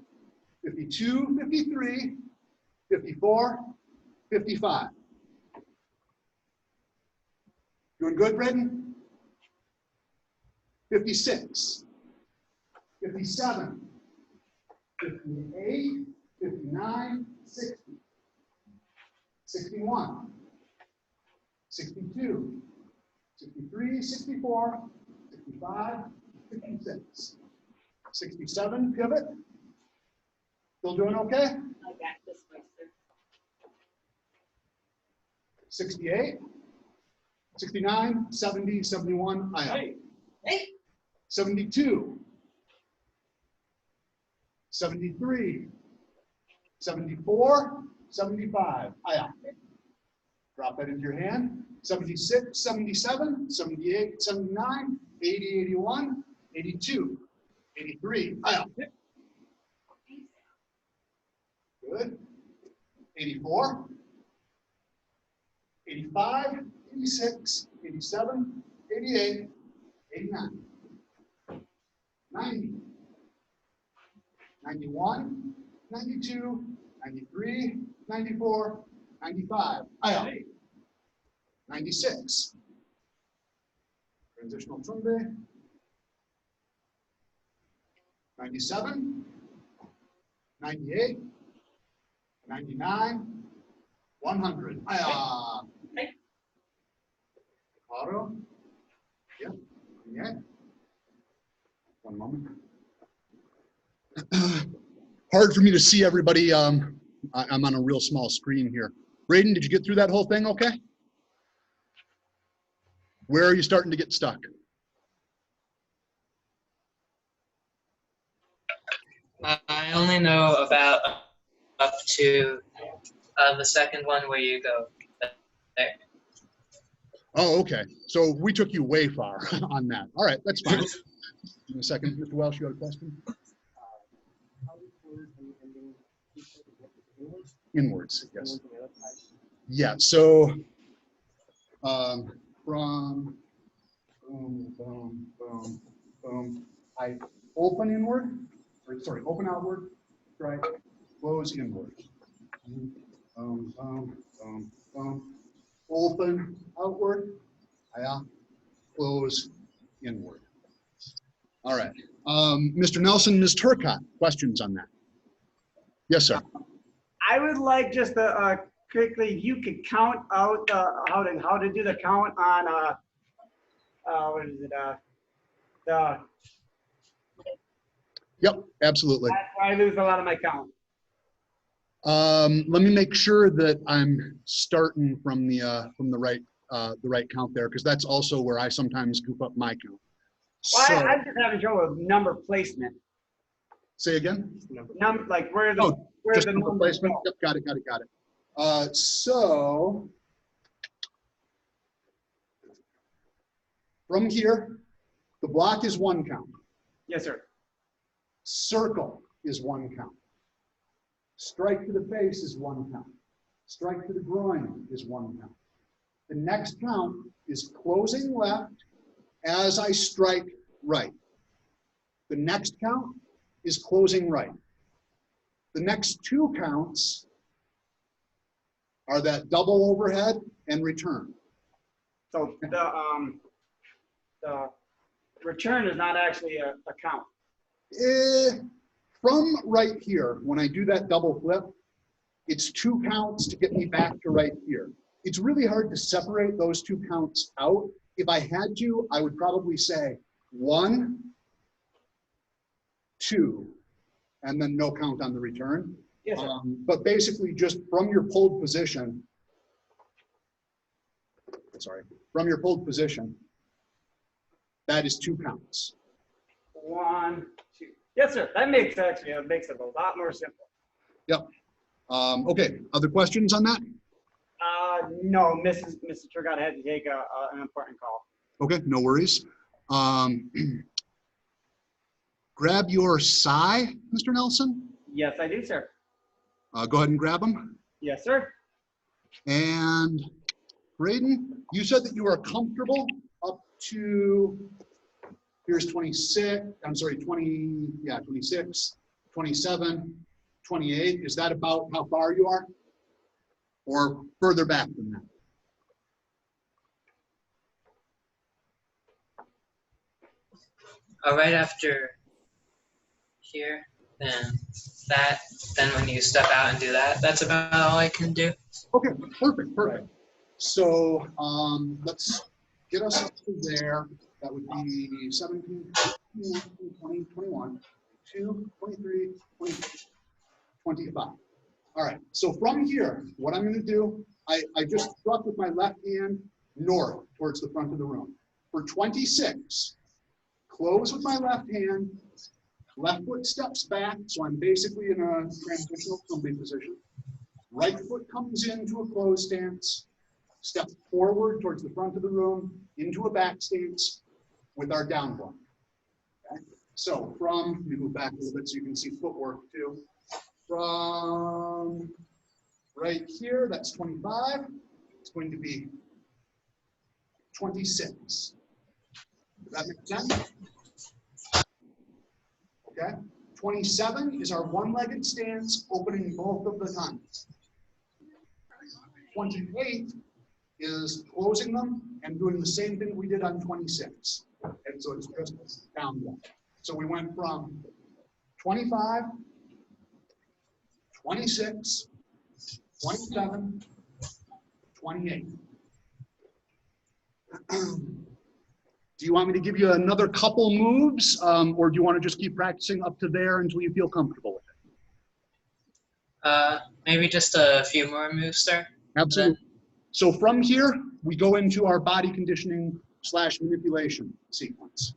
52, 53, 54, 55. Doing good, Britton? 56, 57, 58, 59, 60, 61, 62, 63, 64, 65, 66, 67, pivot. Still doing okay? I got this way, sir. 68, 69, 70, 71, Hey. 72, 73, 74, 75. Drop that into your hand. 76, 77, 78, 79, 80, 81, 82, 83. Good. 84, 85, 86, 87, 88, 89, 90, 91, 92, 93, 94, 95. Aye. 96. Transitional Tumbe. 97, 98, 99, 100. Aye. Auto. Yep. Yeah. One moment. Hard for me to see everybody. I'm on a real small screen here. Braden, did you get through that whole thing okay? Where are you starting to get stuck? I only know about up to the second one where you go there. Oh, okay. So we took you way far on that. All right, that's fine. In a second, Mr. Welsh, you got a question? Inwards, yes. Yeah, so from boom, boom, boom, boom, I open inward, or sorry, open outward, right, close inward. Boom, boom, boom, boom. Open outward, close inward. All right. Mr. Nelson, Ms. Turcott, questions on that? Yes, sir. I would like just to quickly, if you could count out how to do the count on what is it? The Yep, absolutely. I lose a lot of my count. Let me make sure that I'm starting from the right count there, because that's also where I sometimes goof up my count. Well, So, I'm just having trouble with number placement. say again? Like where the Oh, where just the number numbers placement. go. Yep, got it. So from here, the block is 1 count. Yes, sir. Circle is 1 count. Strike to the face is 1 count. Strike to the groin is 1 count. The next count is closing left as I strike right. The next count is closing right. The next 2 counts are that double overhead and return. So the return is not actually a count. From right here, when I do that double flip, it's 2 counts to get me back to right here. It's really hard to separate those 2 counts out. If I had to, I would probably say 1, 2, and then no count on the return. Yes, sir. But basically just from your pulled position, that is 2 counts. 1, 2. Yes, sir. That makes it makes it a lot more simple. Yep. Okay, other questions on that? No, Mrs. Turcott had to take an important call. Okay, no worries. Grab your SI, Mr. Nelson. Yes, I do, sir. Go ahead and grab them. Yes, sir. And Braden, you said that you are comfortable up to, here's 26, I'm sorry, 20, yeah, 26, 27, 28. Is that about how far you are? Or further back than that? Right after here, then when you step out and do that, that's about all I can do. Okay, perfect. So let's get us up to there. That would be 17, 18, 19, 20, 21, 22, 23, 24, 25. All right, so from here, what I'm gonna do, I just struck with my left hand north towards the front of the room. For 26, close with my left hand, left foot steps back, so I'm basically in a transitional tumbling position. Right foot comes into a closed stance, step forward towards the front of the room, into a back stance with our down block. Okay? So from, let me move back a little bit so you can see footwork too. From right here, that's 25. It's going to be 26. Does that make sense? Okay. 27 is our one-legged stance, opening both of the times. 28 is closing them and doing the same thing we did on 26. And so it's just down one. So we went from 25, 26, 27, 28. Do you want me to give you another couple moves, or do you want to just keep practicing up to there until you feel comfortable with it? Maybe just a few more moves, sir. Absolutely. So from here, we go into our body conditioning / manipulation sequence.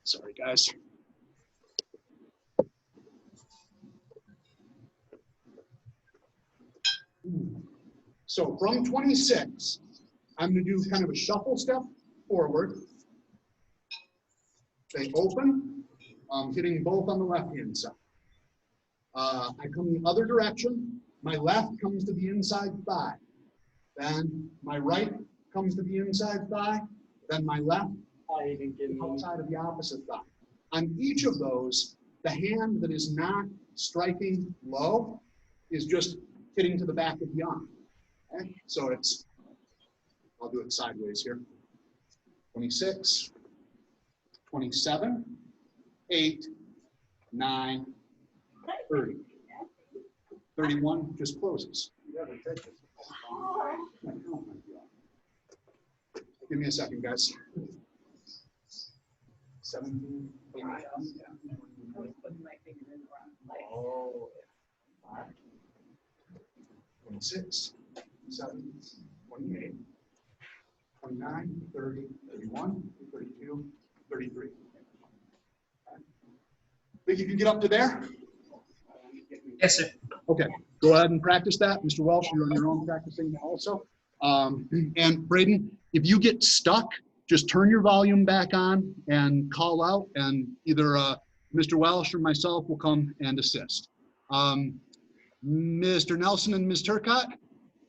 Sorry, guys. So from 26, I'm going to do kind of a shuffle step forward. They open, hitting both on the left-hand side. I come the other direction. My left comes to the inside thigh. Then my right comes to the inside thigh. Then my left outside of the opposite thigh. On each of those, the hand that is not striking low is just hitting to the back of the arm. Okay? So it's, I'll do it sideways here. 26, 27, 8, 9, 30. 31 just closes. Give me a second, guys. 17, 18, 26, 27, 28, 29, 30, 31, 32, 33. Think you can get up to there? Yes, sir. Okay, go ahead and practice that. Mr. Welsh, you're on your own practicing also. And Braden, if you get stuck, just turn your volume back on and call out, and either Mr. Welsh or myself will come and assist. Mr. Nelson and Ms. Turcott,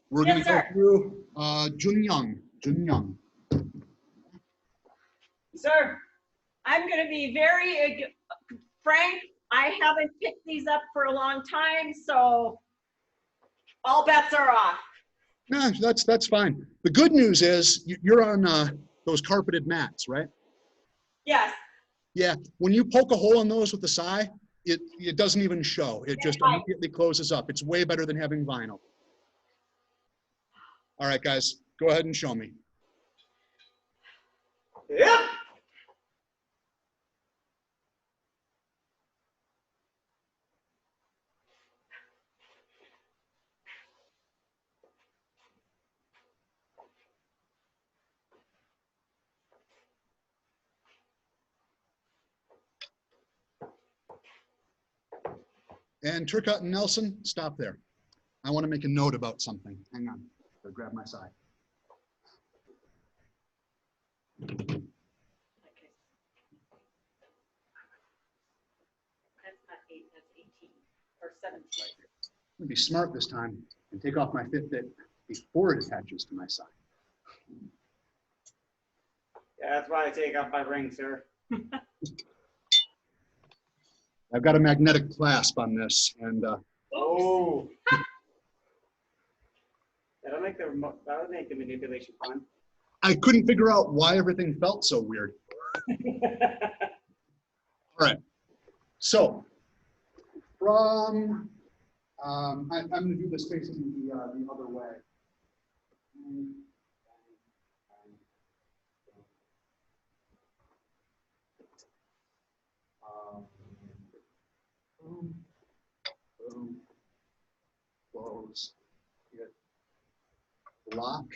we're going to go through Jun Young. Jun Young. Sir, I'm going to be very frank. I haven't picked these up for a long time, so all bets are off. No, that's fine. The good news is you're on those carpeted mats, right? Yes. Yeah, when you poke a hole in those with the sai, it doesn't even show. It just immediately closes up. It's way better than having vinyl. All right, guys, go ahead and show me. Yep. And Turcott and Nelson, stop there. I want to make a note about something. Hang on, I'll grab my side. Okay. That's not 8, that's 18 or 17. I'm gonna be smart this time and take off my Fitbit before it attaches to my side. Yeah, that's why I take off my ring, sir. I've got a magnetic clasp on this, and Oh. That'll make the manipulation fun. I couldn't figure out why everything felt so weird. All right, so from, I'm going to do this facing the other way. Boom, boom, close, hit, lock,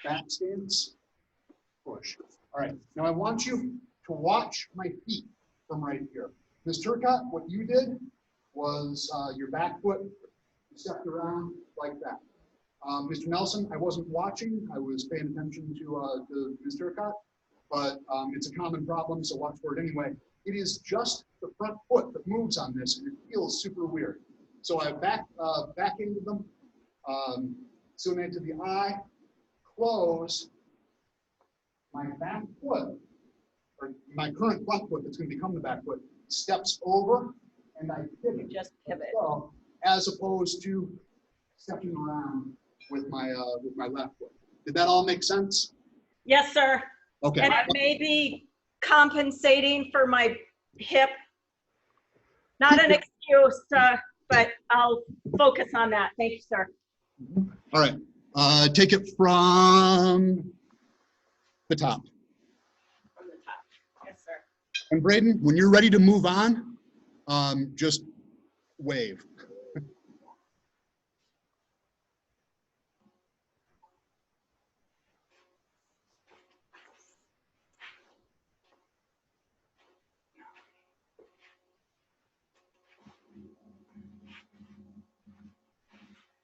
back stance, push. All right, now I want you to watch my feet from right here. Ms. Turcott, what you did was your back foot stepped around like that. Mr. Nelson, I wasn't watching. I was paying attention to Ms. Turcott, but it's a common problem, so watch for it anyway. It is just the front foot that moves on this, and it feels super weird. So I back-ended them, sunne to the eye, close, my back foot, or my current front foot that's going to become the back foot, steps over and I You pivot. just pivot. So, as opposed to stepping around with my left foot. Did that all make sense? Yes, sir. Okay. And it may be compensating for my hip. Not an excuse, but I'll focus on that. Thank you, sir. All right. Take it from the top. From the top. Yes, sir. And Braden, when you're ready to move on, just wave.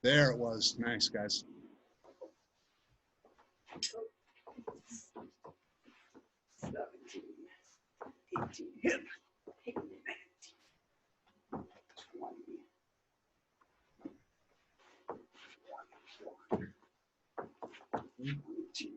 There it was. Nice, guys. 17, 18, hip. 19, 20, 22.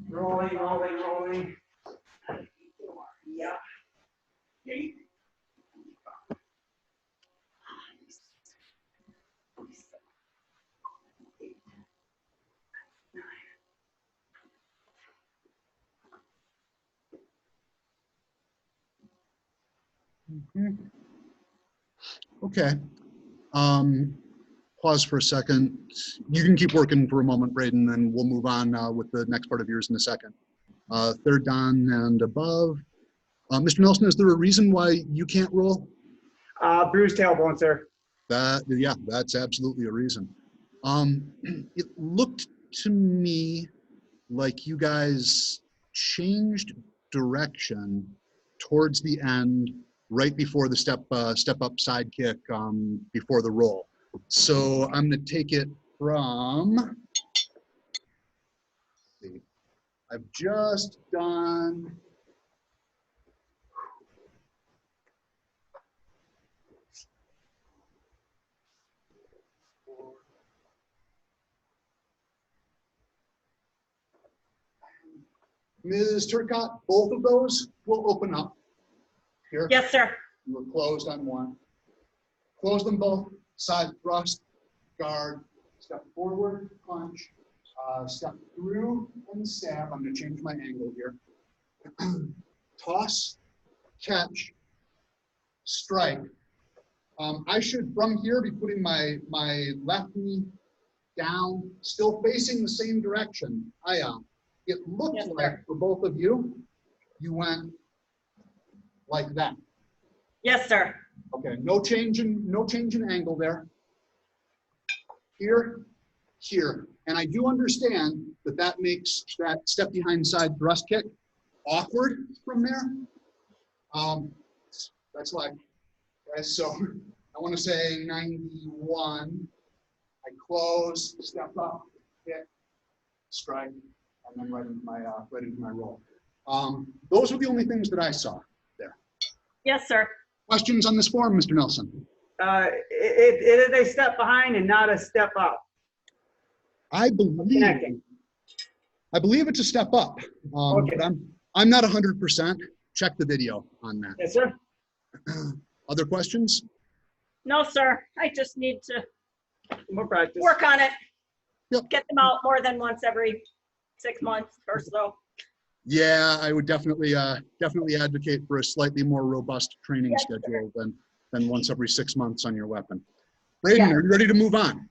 Rolling, rolling, rolling. Yeah. Okay. Pause for a second. You can keep working for a moment, Braden, and we'll move on with the next part of yours in a second. Third down and above. Mr. Nelson, is there a reason why you can't roll? Bruised tailbone, sir. Yeah, that's absolutely a reason. It looked to me like you guys changed direction towards the end, right before the step up side kick before the roll. So I'm going to take it from. Let's see, I've just done. Ms. Turcotte, both of those will open up here. Yes, sir. We're closed on one. Close them both. Side thrust, guard, step forward, punch, step through and stab. I'm going to change my angle here. Toss, catch, strike. I should, from here, be putting my left knee down, still facing the same direction I am. It looked Yes, like sir. for both of you, you went like that. Yes, sir. Okay, no change in angle there. Here, here. And I do understand that that makes that step behind side thrust kick awkward from there. That's why. Okay, so I want to say 91. I close, step up, hit, strike, and then right into my roll. Those are the only things that I saw there. Yes, sir. Questions on this form, Mr. Nelson? It is a step behind and not a step up. I believe Connecting. it's a step up. Okay. But I'm not 100%. Check the video on that. Yes, sir. Other questions? No, sir. I just need to More practice. work on it. Yep. Get them out more than once every 6 months or so. Yeah, I would definitely advocate for a slightly more robust training Yes, schedule than once every 6 months on your weapon. Braden, Yeah. are you ready to move on?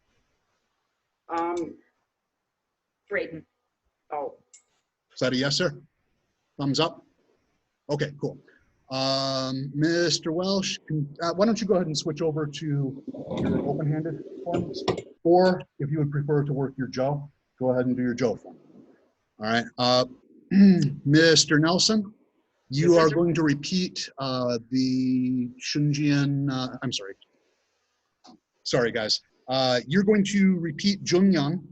Drayton. Oh, Is that a yes, sir? Thumbs up? Okay, cool. Mr. Welsh, why don't you go ahead and switch over to your open-handed forms? Or if you would prefer to work your Joe, go ahead and do your Joe form. All right. Mr. Nelson, you Yes, are sir. going to repeat the Shunjian, I'm sorry. Sorry, guys. You're going to repeat Junyoung.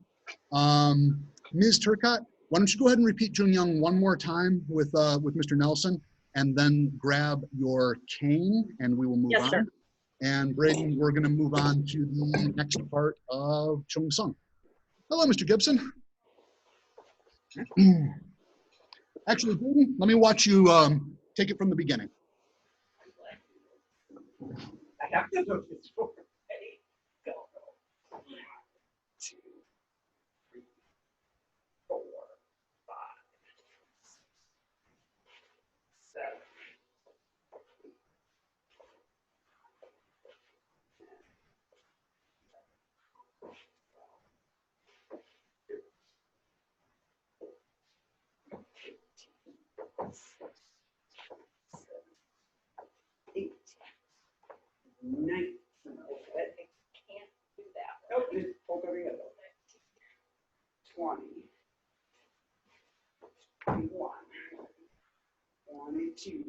Ms. Turcotte, why don't you go ahead and repeat Junyoung one more time with Mr. Nelson, and then grab your cane, and we will move Yes, on. sir. And Braden, we're going to move on to the next part of Chung Sung. Hello, Mr. Gibson. Actually, Braden, let me watch you take it from the beginning. I have to look this for. Ready? Go. 1, 2, 3, 4, 5, 7. 8, 9. I can't do that. Nope, just poke every other. 20. 21. 22.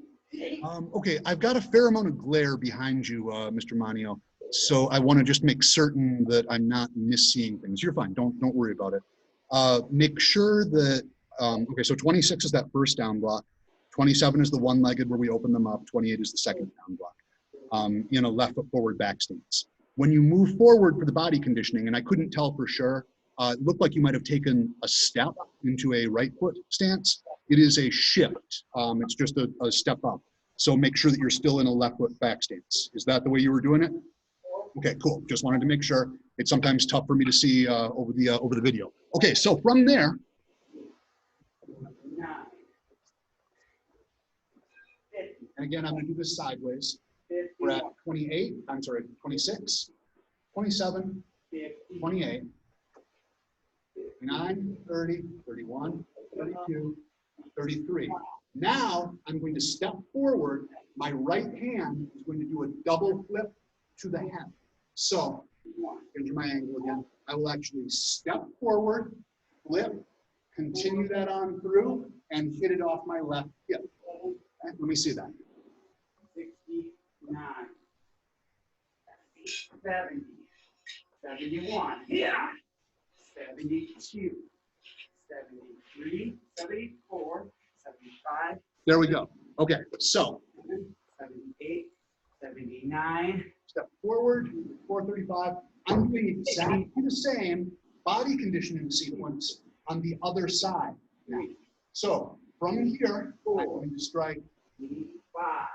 Okay, I've got a fair amount of glare behind you, Mr. Manio. So I want to just make certain that I'm not misseeing things. You're fine. Don't worry about it. Make sure that okay. So 26 is that first down block. 27 is the one-legged where we open them up. 28 is the second down block. In a left foot forward back stance. When you move forward for the body conditioning, and I couldn't tell for sure, it looked like you might have taken a step into a right foot stance. It is a shift. It's just a step up. So make sure that you're still in a left foot back stance. Is that the way you were doing it? Okay, cool. Just wanted to make sure. It's sometimes tough for me to see over the video. Okay, so from there, 9. 50. and again, I'm going to do this sideways. We're at 26, 27, 28, 29, 30, 31, 32, 33. Now I'm going to step forward. My right hand is going to do a double flip to the head. So, here's my angle again. I will actually step forward, flip, continue that on through, and hit it off my left hip. Okay, let me see that. 69. 70. 71. Yeah. 72. 73. 74. 75. There we go. Okay, so 78. 79. step forward, 435. I'm doing exactly the same body conditioning sequence on the other side. So from here, I'm going to strike 85.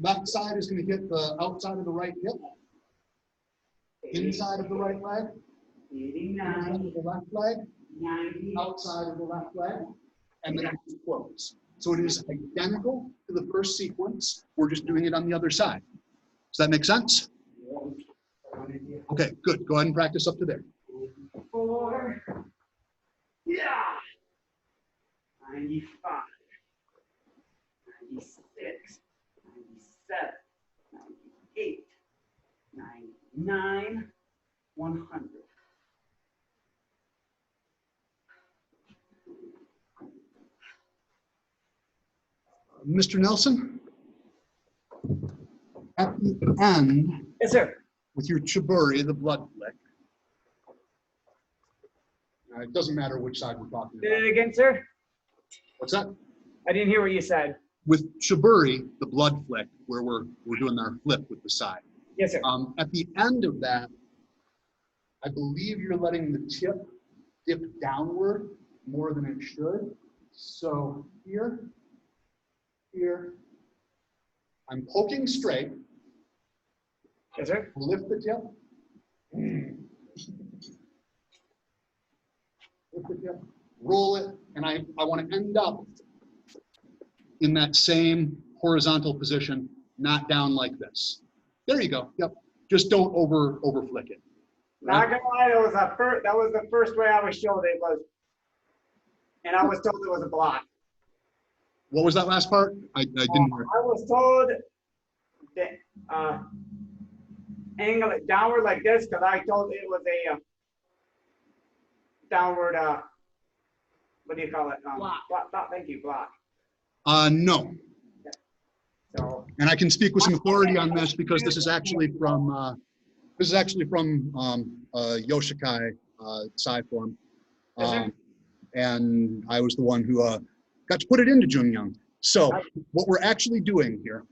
left side is going to hit the outside of the right hip, inside of the right leg, inside 89. of the left leg, 90. outside of the left leg, and then I just close. So it is identical to the first sequence. We're just doing it on the other side. Does that make sense? Okay, good. Go ahead and practice up to there. 4. Yeah. 95. 96. 97. 98. 99. 100. Mr. Nelson, at the end, Yes, sir. with your chiburi, the blood flick. It doesn't matter which side we're talking Say about. it again, sir. What's that? I didn't hear what you said. With chiburi, the blood flick, where we're doing our flip with the side. Yes, sir. At the end of that, I believe you're letting the tip dip downward more than it should. So here, I'm poking straight, Yes, sir. lift the tip. Lift the tip, roll it, and I want to end up in that same horizontal position, not down like this. There you go. Yep. Just don't over flick it. Not gonna lie, that was the first way I was showed it was, and I was told it was a block. What was that last part? I didn't hear. I was told that angle it downward like this because I told it was a downward. What do you call it? Block. Thank you, block. No. So And I can speak with some authority on this because this is actually from Yoshikai Psi form. Yes, sir. And I was the one who got to put it into Junyoung. So what we're actually doing here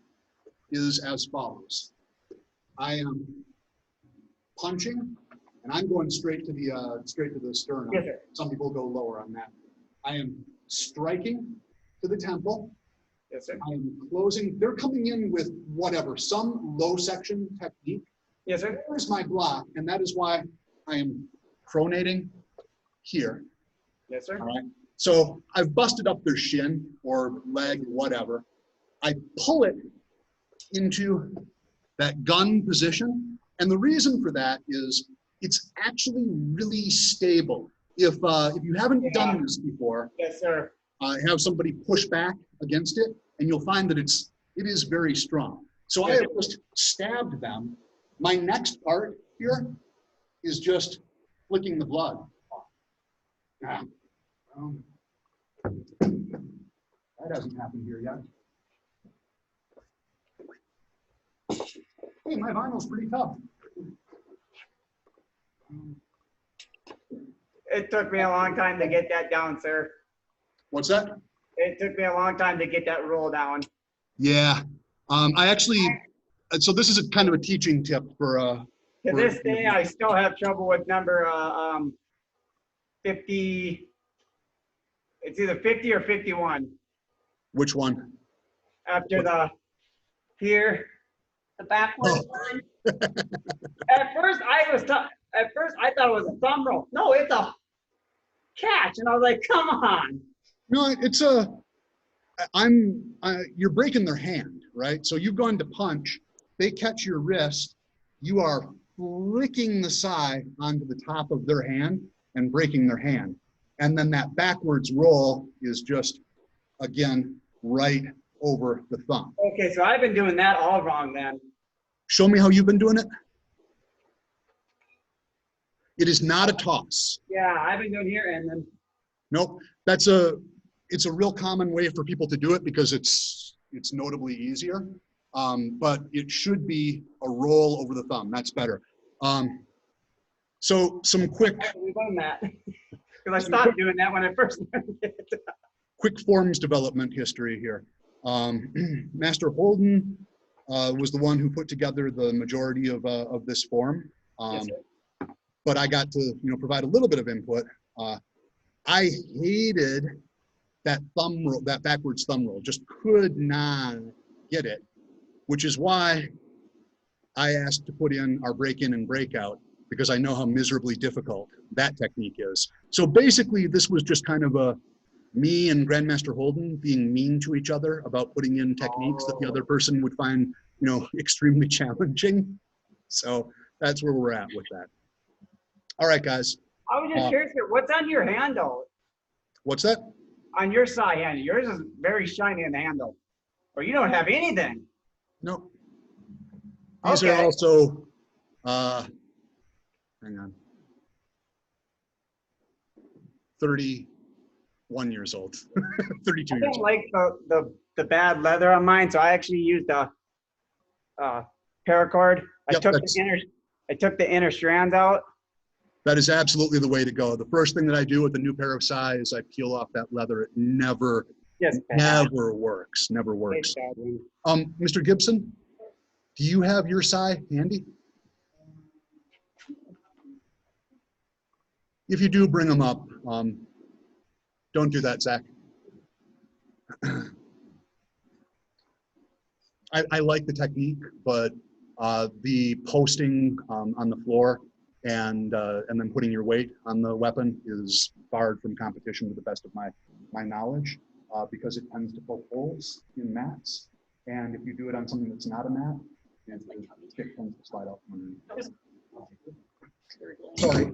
is as follows. I am punching, and I'm going straight to the sternum. Yes, sir. Some people go lower on that. I am striking to the temple. Yes, sir. I am closing. They're coming in with whatever, some low section technique. Yes, sir. There's my block, and that is why I am pronating here. Yes, sir. All right. So I've busted up their shin or leg, whatever. I pull it into that gun position. And the reason for that is it's actually really stable. If you haven't done this before, Yes, sir. have somebody push back against it, and you'll find that it is very strong. So I have just stabbed them. My next part here is just flicking the blood off. Now, that hasn't happened here yet. Hey, my vinyl's pretty tough. It took me a long time to get that down, sir. What's that? It took me a long time to get that roll down. Yeah. I actually, so this is a kind of a teaching tip for, To this day, I still have trouble with number 50. It's either 50 or 51. which one? After the here. The backwards one. At first, I thought it was a thumb roll. No, it's a catch, and I was like, "Come on!" No, it's you're breaking their hand, right? So you've gone to punch, they catch your wrist, you are flicking the sai onto the top of their hand and breaking their hand. And then that backwards roll is just, again, right over the thumb. Okay, so I've been doing that all wrong then. Show me how you've been doing it. It is not a toss. Yeah, I've been doing here, and then Nope, it's a real common way for people to do it because it's notably easier. But it should be a roll over the thumb. That's better. So some quick we've done that because I stopped doing that when I first learned it. quick forms development history here. Master Holden was the one who put together the majority of this form. Yes, sir. But I got to provide a little bit of input. I hated that thumb roll, that backwards thumb roll, just could not get it, which is why I asked to put in our break in and break out, because I know how miserably difficult that technique is. So basically this was just kind of me and Grandmaster Holden being mean to each other about putting in techniques that the other person would find, extremely challenging. So that's where we're at with that. All right, guys. I was just curious here, what's on your handle? What's that? On your side handle, yours is very shiny in the handle, or you don't have anything. No. These Okay. are also, hang on, 31 years old, 32 I years don't old. like the the bad leather on mine, so I actually used a paracord. Yep, that's- I took the inner strands out. That is absolutely the way to go. The first thing that I do with a new pair of Sai is I peel off that leather. It never works. Never works. Mr. Gibson, do you have your Sai handy? If you do, bring them up. Don't do that, Zach. I like the technique, but the posting on the floor and then putting your weight on the weapon is barred from competition to the best of my knowledge, because it tends to poke holes in mats. And if you do it on something that's not a mat, the stick tends to slide out from underneath. Sorry.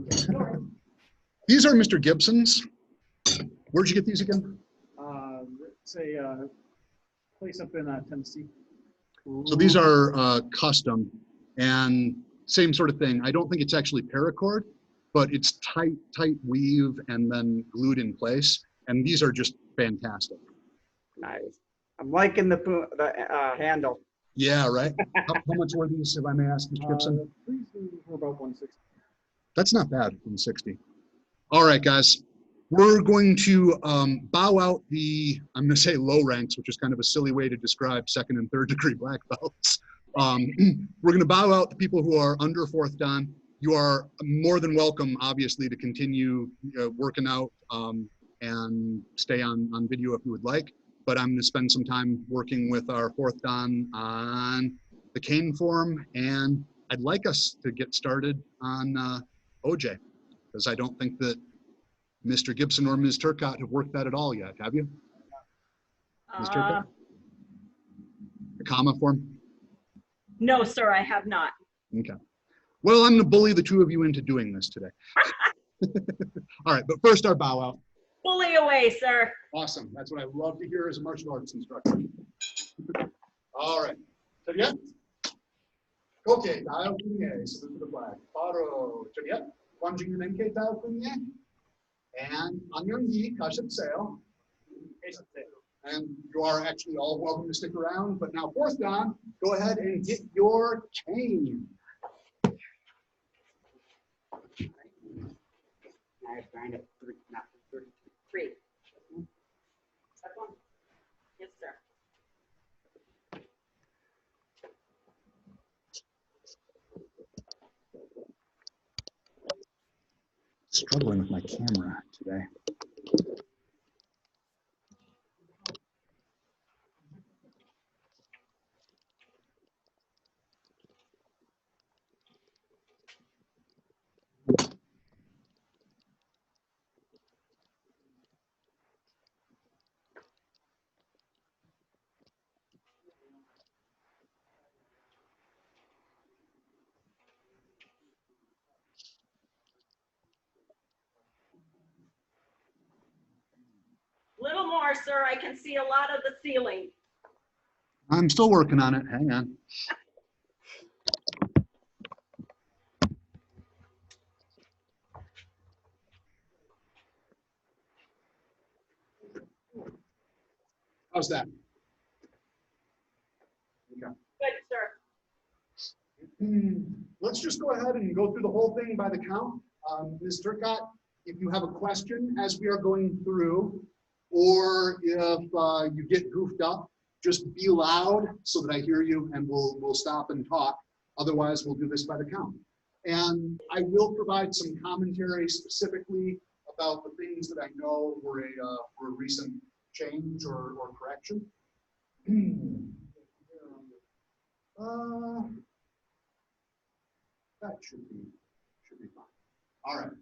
These are Mr. Gibson's. Where'd you get these again? It's a place up in Tennessee. So these are custom, and same sort of thing. I don't think it's actually paracord, but it's tight weave and then glued in place. And these are just fantastic. Nice. I'm liking the handle. Yeah, right. How much were these, if I may ask, Mr. Gibson? These were about 160. That's not bad, 160. All right, guys. We're going to bow out the, I'm going to say low ranks, which is kind of a silly way to describe second and third degree black belts. We're going to bow out the people who are under fourth dan. You are more than welcome, obviously, to continue working out and stay on video if you would like. But I'm going to spend some time working with our fourth dan on the cane form, and I'd like us to get started on OJ, because I don't think that Mr. Gibson or Ms. Turcott have worked that at all yet, have you? Ms. Turcott? The comma form? No, sir, I have not. Okay. Well, I'm going to bully the two of you into doing this today. All right, but first our bow out. Bully away, sir. Awesome. That's what I love to hear as a martial arts instructor. All right. Chariot. Koke, Dao Kunye, salute to the flag. Paro, Chariot. Plunging your Nenke, Dao Kunye. And Anyangyi, Kashat Sail. And you are actually all welcome to stick around. But now, fourth dan, go ahead and get your cane. Three. Step one. Yes, sir. Struggling with my camera today. Little more, sir. I can see a lot of the ceiling. I'm still working on it. Hang on. How's that? Okay. Good, sir. Let's just go ahead and go through the whole thing by the count. Ms. Turcott, if you have a question as we are going through, or if you get goofed up, just be loud so that I hear you, and we'll stop and talk. Otherwise, we'll do this by the count. And I will provide some commentary specifically about the things that I know were a recent change or correction. That should be fine. All right.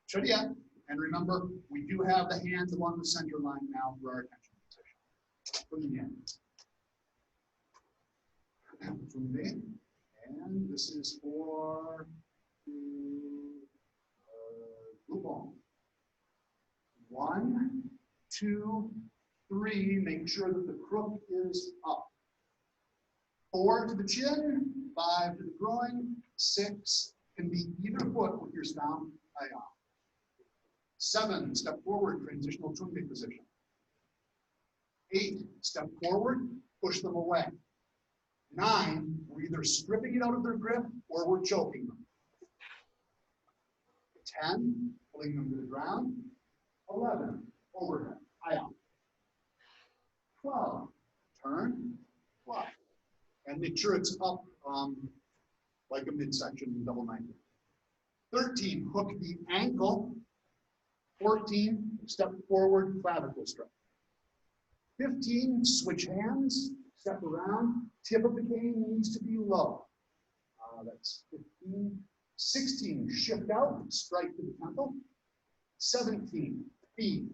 Chariot, and remember, we do have the hands along the center line now for our attention position. From the end. From there, and this is for blue ball. 1, 2, 3. Make sure that the crook is up. 4 to the chin, 5 to the groin, 6 can be either foot with your stomp. 7, step forward, transitional chunde position. 8, step forward, push them away. 9, we're either stripping it out of their grip or we're choking them. 10, pulling them to the ground. 11, overhead, eye out. 12, turn, fly. And make sure it's up like a midsection double 90. 13, hook the ankle. 14, step forward, clavicle strike. 15, switch hands, step around, tip of the cane needs to be low. That's 15. 16, shift out, strike to the temple. 17, feed.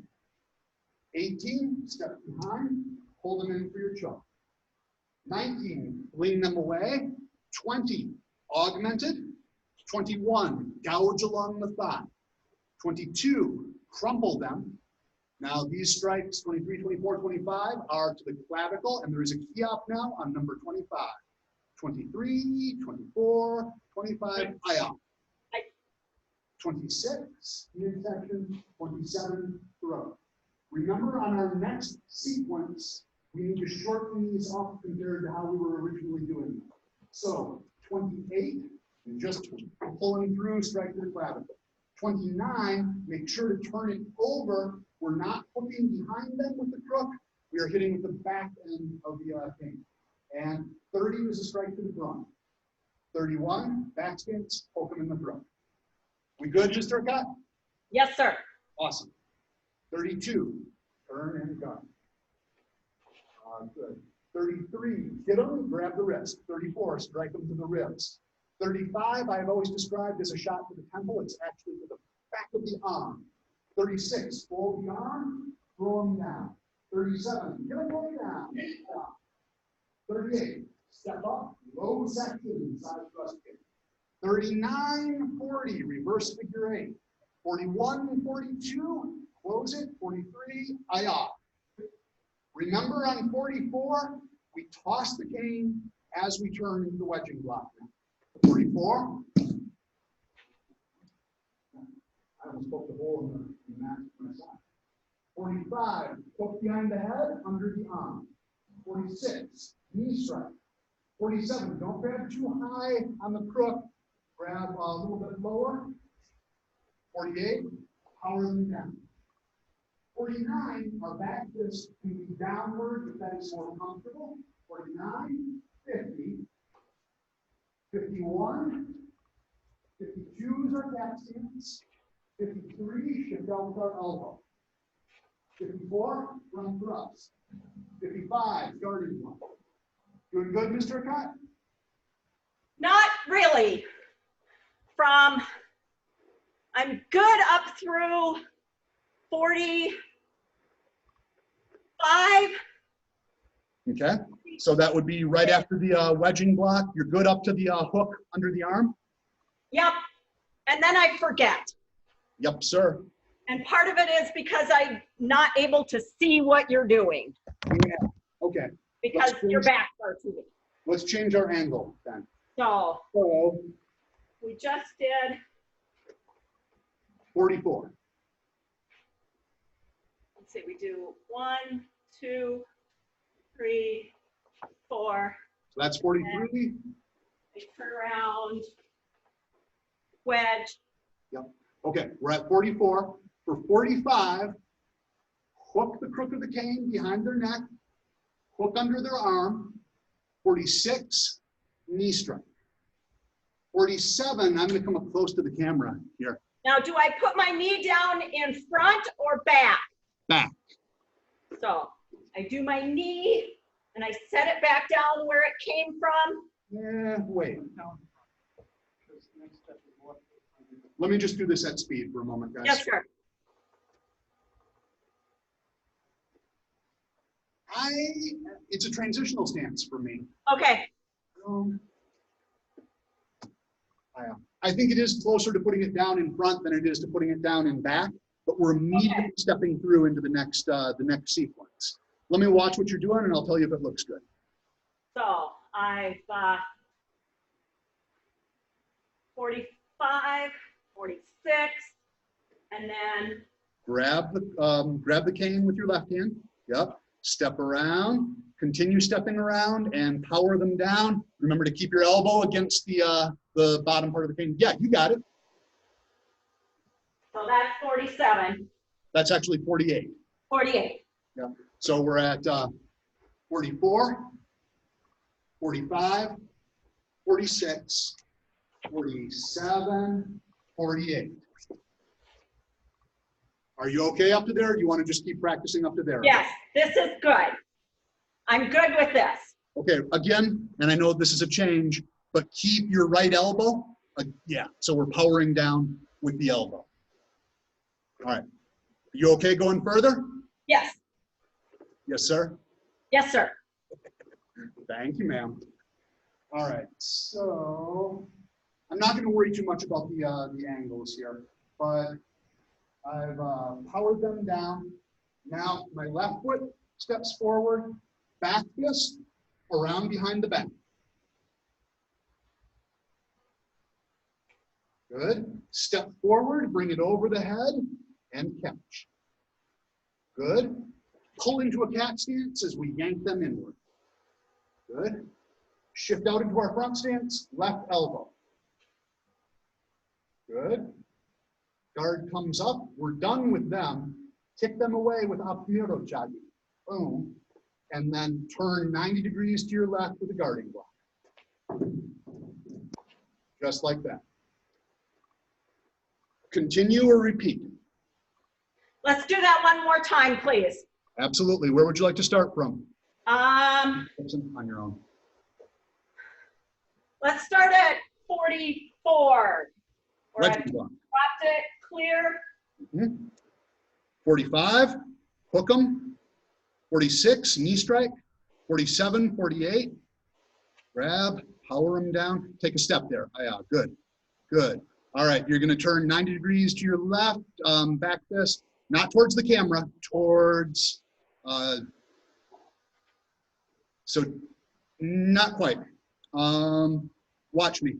18, step behind, hold them in for your choke. 19, fling them away. 20, augmented. 21, gouge along the thigh. 22, crumple them. Now these strikes, 23, 24, 25, are to the clavicle, and there is a key op now on number 25. 23, 24, 25, eye out. 26, midsection, 27, throat. Remember, on our next sequence, we need to shorten these up compared to how we were originally doing them. So 28, and just pulling through, strike to the clavicle. 29, make sure to turn it over. We're not hooking behind them with the crook. We are hitting with the back end of the cane. And 30 is a strike to the groin. 31, back stance, poke them in the throat. We good, Mr. Cut? Yes, sir. Awesome. 32, turn and gun. Good. 33, hit them, grab the wrist. 34, strike them to the ribs. 35, I've always described as a shot to the temple. It's actually to the back of the arm. 36, fold the arm, throw them down. 37, get them way down. 38, step up, low section, side thrust kick. 39, 40, reverse figure 8. 41, 42, close it. 43, eye off. Remember on 44, we toss the cane as we turn into the wedging block now. 44. I almost poked a hole in the mat myself. 45, hook behind the head, under the arm. 46, knee strike. 47, don't grab too high on the crook. Grab a little bit lower. 48, power them down. 49, our back fist can be downward if that is more comfortable. 49, 50, 51, 52 is our back stance. 53, shift out with our elbow. 54, front thrust. 55, guarded one. Doing good, Mr. Cut? Not really. I'm good up through 45. Okay, so that would be right after the wedging block. You're good up to the hook under the arm? Yep. And then I forget. Yep, sir. And part of it is because I'm not able to see what you're doing Yeah. Okay, because your backs are to me. let's change our angle then. So So we just did, 44. let's see, we do 1, 2, 3, 4. So that's 43. I turn around, wedge. Okay, we're at 44. For 45, hook the crook of the cane behind their neck, hook under their arm. 46, knee strike. 47, I'm going to come up close to the camera here. Now, do I put my knee down in front or back? Back. So I do my knee and I set it back down where it came from. Yeah, wait. Because the next step is what? Let me just do this at speed for a moment, guys. Yes, sir. It's a transitional stance for me. Okay. I think it is closer to putting it down in front than it is to putting it down in back, but we're immediately stepping through into the next sequence. Let me watch what you're doing and I'll tell you if it looks good. So I've 45, 46, and then Grab the cane with your left hand. Yep. Step around, continue stepping around and power them down. Remember to keep your elbow against the bottom part of the cane. Yeah, you got it. So that's 47, That's actually 48. 48. Yeah. So we're at 44, 45, 46, 47, 48. Are you okay up to there? Or do you want to just keep practicing up to there? Yes, this is good. I'm good with this. Okay, again, and I know this is a change, but keep your right elbow. Yeah, so we're powering down with the elbow. All right. Are you okay going further? Yes, Yes, sir. yes, sir. Thank you, ma'am. All right, so I'm not going to worry too much about the angles here, but I've powered them down. Now my left foot steps forward, back fist around behind the back. Good. Step forward, bring it over the head, and catch. Good. Pull into a cat stance as we yank them inward. Good. Shift out into our front stance, left elbow. Good. Guard comes up. We're done with them. Kick them away with apmiro chagi. Boom. And then turn 90 degrees to your left with a guarding block. Just like that. Continue or repeat? Let's do that one more time, please. Absolutely. Where would you like to start from? Um, On your own. let's start at 44. Or I Legend dropped block. it clear. 45, hook 'em. 46, knee strike. 47, 48. Grab, power them down. Take a step there. Yeah, good, good. All right, you're going to turn 90 degrees to your left, back fist, not towards the camera, towards, so not quite. Watch me.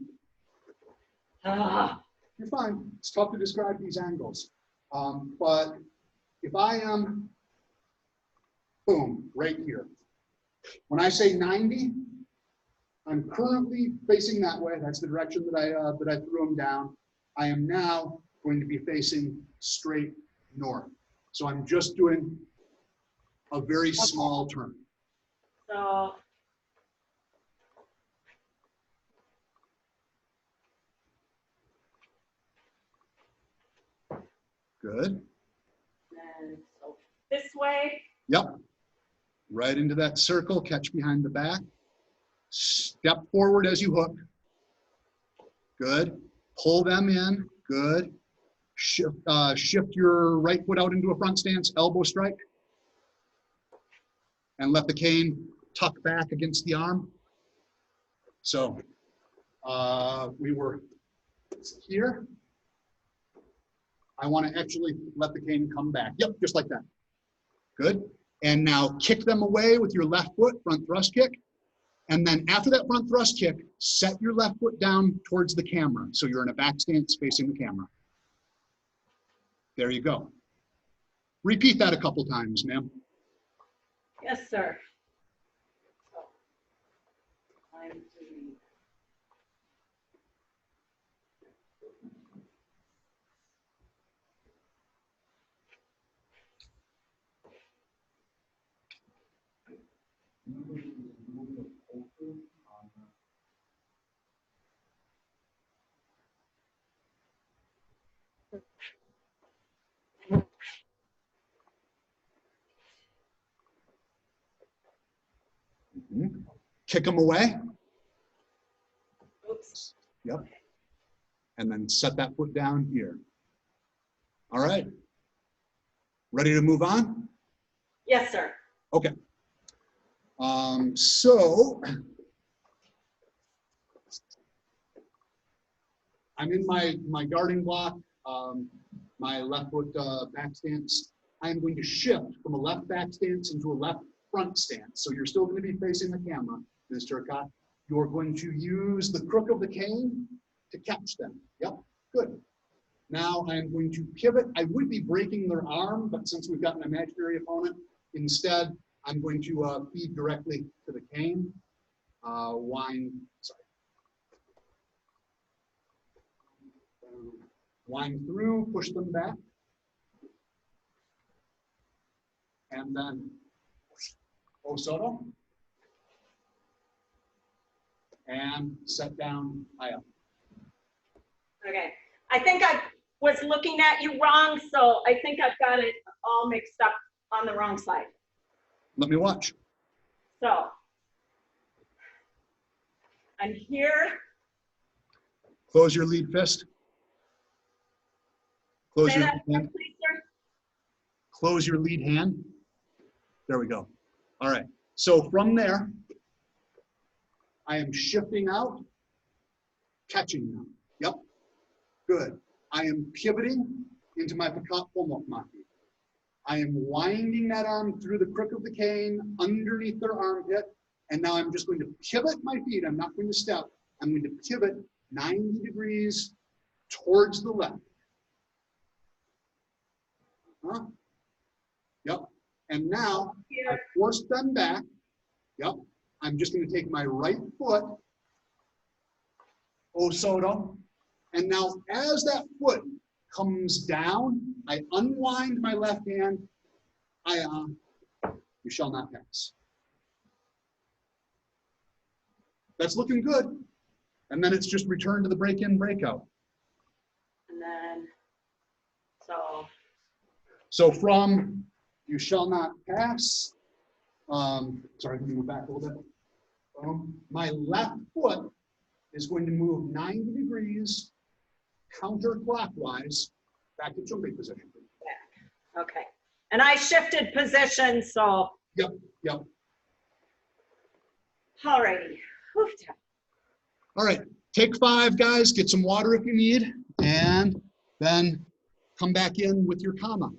Ah, You're fine. It's tough to describe these angles. But if I am, boom, right here. When I say 90, I'm currently facing that way. That's the direction that I threw them down. I am now going to be facing straight north. So I'm just doing a very small turn. so Good. then so this way. Yep. Right into that circle, catch behind the back. Step forward as you hook. Good. Pull them in. Good. Shift your right foot out into a front stance, elbow strike. And let the cane tuck back against the arm. So we were here. I want to actually let the cane come back. Yep, just like that. Good. And now kick them away with your left foot, front thrust kick. And then after that front thrust kick, set your left foot down towards the camera. So you're in a back stance facing the camera. There you go. Repeat that a couple times, ma'am. Yes, sir. So, I'm doing- Kick them away. Oops. Yep. And then set that foot down here. All right. Ready to move on? Yes, sir. Okay. So I'm in my guarding block, my left foot back stance. I'm going to shift from a left back stance into a left front stance. So you're still going to be facing the camera, Ms. Turcotte. You're going to use the crook of the cane to catch them. Yep, good. Now I'm going to pivot. I would be breaking their arm, but since we've got an imaginary opponent, instead I'm going to feed directly to the cane. Wind through, push them back. And then Osoto. And set down high up. Okay, I think I was looking at you wrong, so I think I've got it all mixed up on the wrong side. Let me watch. So I'm here. Close your lead fist. Close Say your that lead again, hand. please, sir. Close your lead hand. There we go. All right. So from there, I am shifting out, catching now. Yep. Good. I am pivoting into my Pakat Pomok Maki. I am winding that arm through the crook of the cane underneath their armpit. And now I'm just going to pivot my feet. I'm not going to step. I'm going to pivot 90 degrees towards the left. Huh? Yep. And now I force them back. Yep. I'm just going to take my right foot, Osoto, and now as that foot comes down, I unwind my left hand. You shall not pass. That's looking good. And then it's just return to the break-in, breakout. And then, So from you shall not pass, sorry, let me move back a little bit. My left foot is going to move 90 degrees counterclockwise back to jumping position. okay. And I shifted position, so. Yep, yep. All righty. All right, take 5, guys. Get some water if you need, and then come back in with your kama.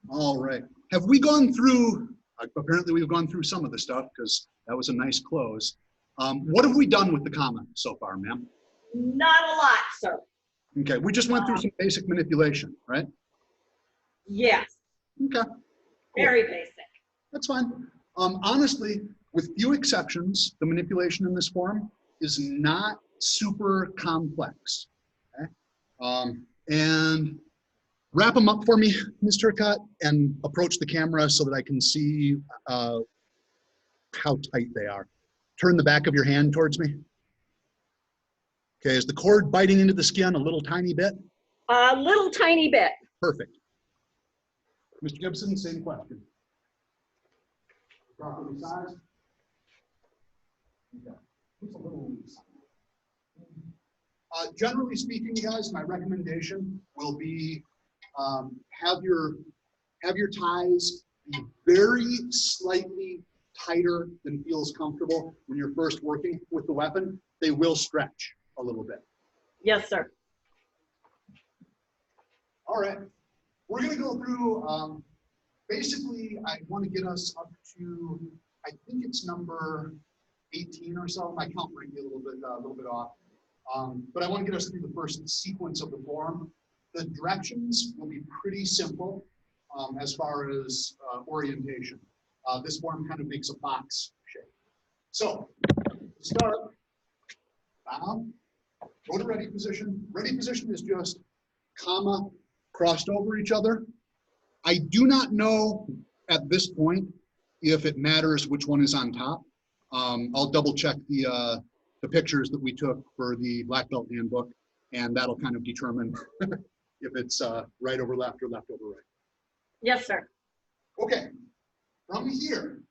All right. Have we gone through, apparently we've gone through some of the stuff because that was a nice close. What have we done with the kama so far, ma'am? Not a lot, sir. Okay, we just went through some basic manipulation, right? Yes, Okay, very basic. that's fine. Honestly, with few exceptions, the manipulation in this form is not super complex. Okay? And wrap them up for me, Mr. Cut, and approach the camera so that I can see how tight they are. Turn the back of your hand towards me. Okay, is the cord biting into the skin a little tiny bit? A little tiny bit. Perfect. Mr. Gibson, same question. Properly sized? Okay. It's a little loose. Generally speaking, guys, my recommendation will be have your ties be very slightly tighter than feels comfortable when you're first working with the weapon. They will stretch a little bit. Yes, sir. All right, we're gonna go through, basically, I wanna get us up to, I think it's number 18 or so. My count might be a little bit off. But I wanna get us through the first sequence of the form. The directions will be pretty simple as far as orientation. This form kind of makes a box shape. So, to start, bow, go to ready position. Ready position is just comma crossed over each other. I do not know at this point if it matters which one is on top. I'll double check the pictures that we took for the Black Belt Handbook, and that'll kind of determine if it's right over left or left over right. Yes, sir. Okay, from here,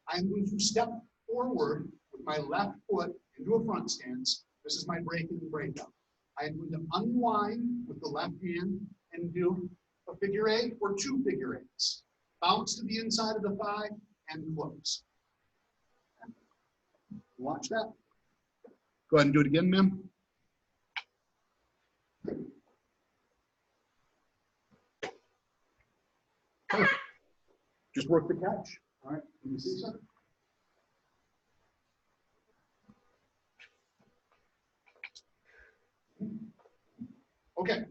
I'm going to step forward with my left foot into a front stance. This is my break in and break out. I am going to unwind with the left hand and do a figure eight or two figure eights. Bounce to the inside of the thigh and close. Watch that. Go ahead and do it again, ma'am. Perfect. Just work the catch. All right, let me see, sir. Okay.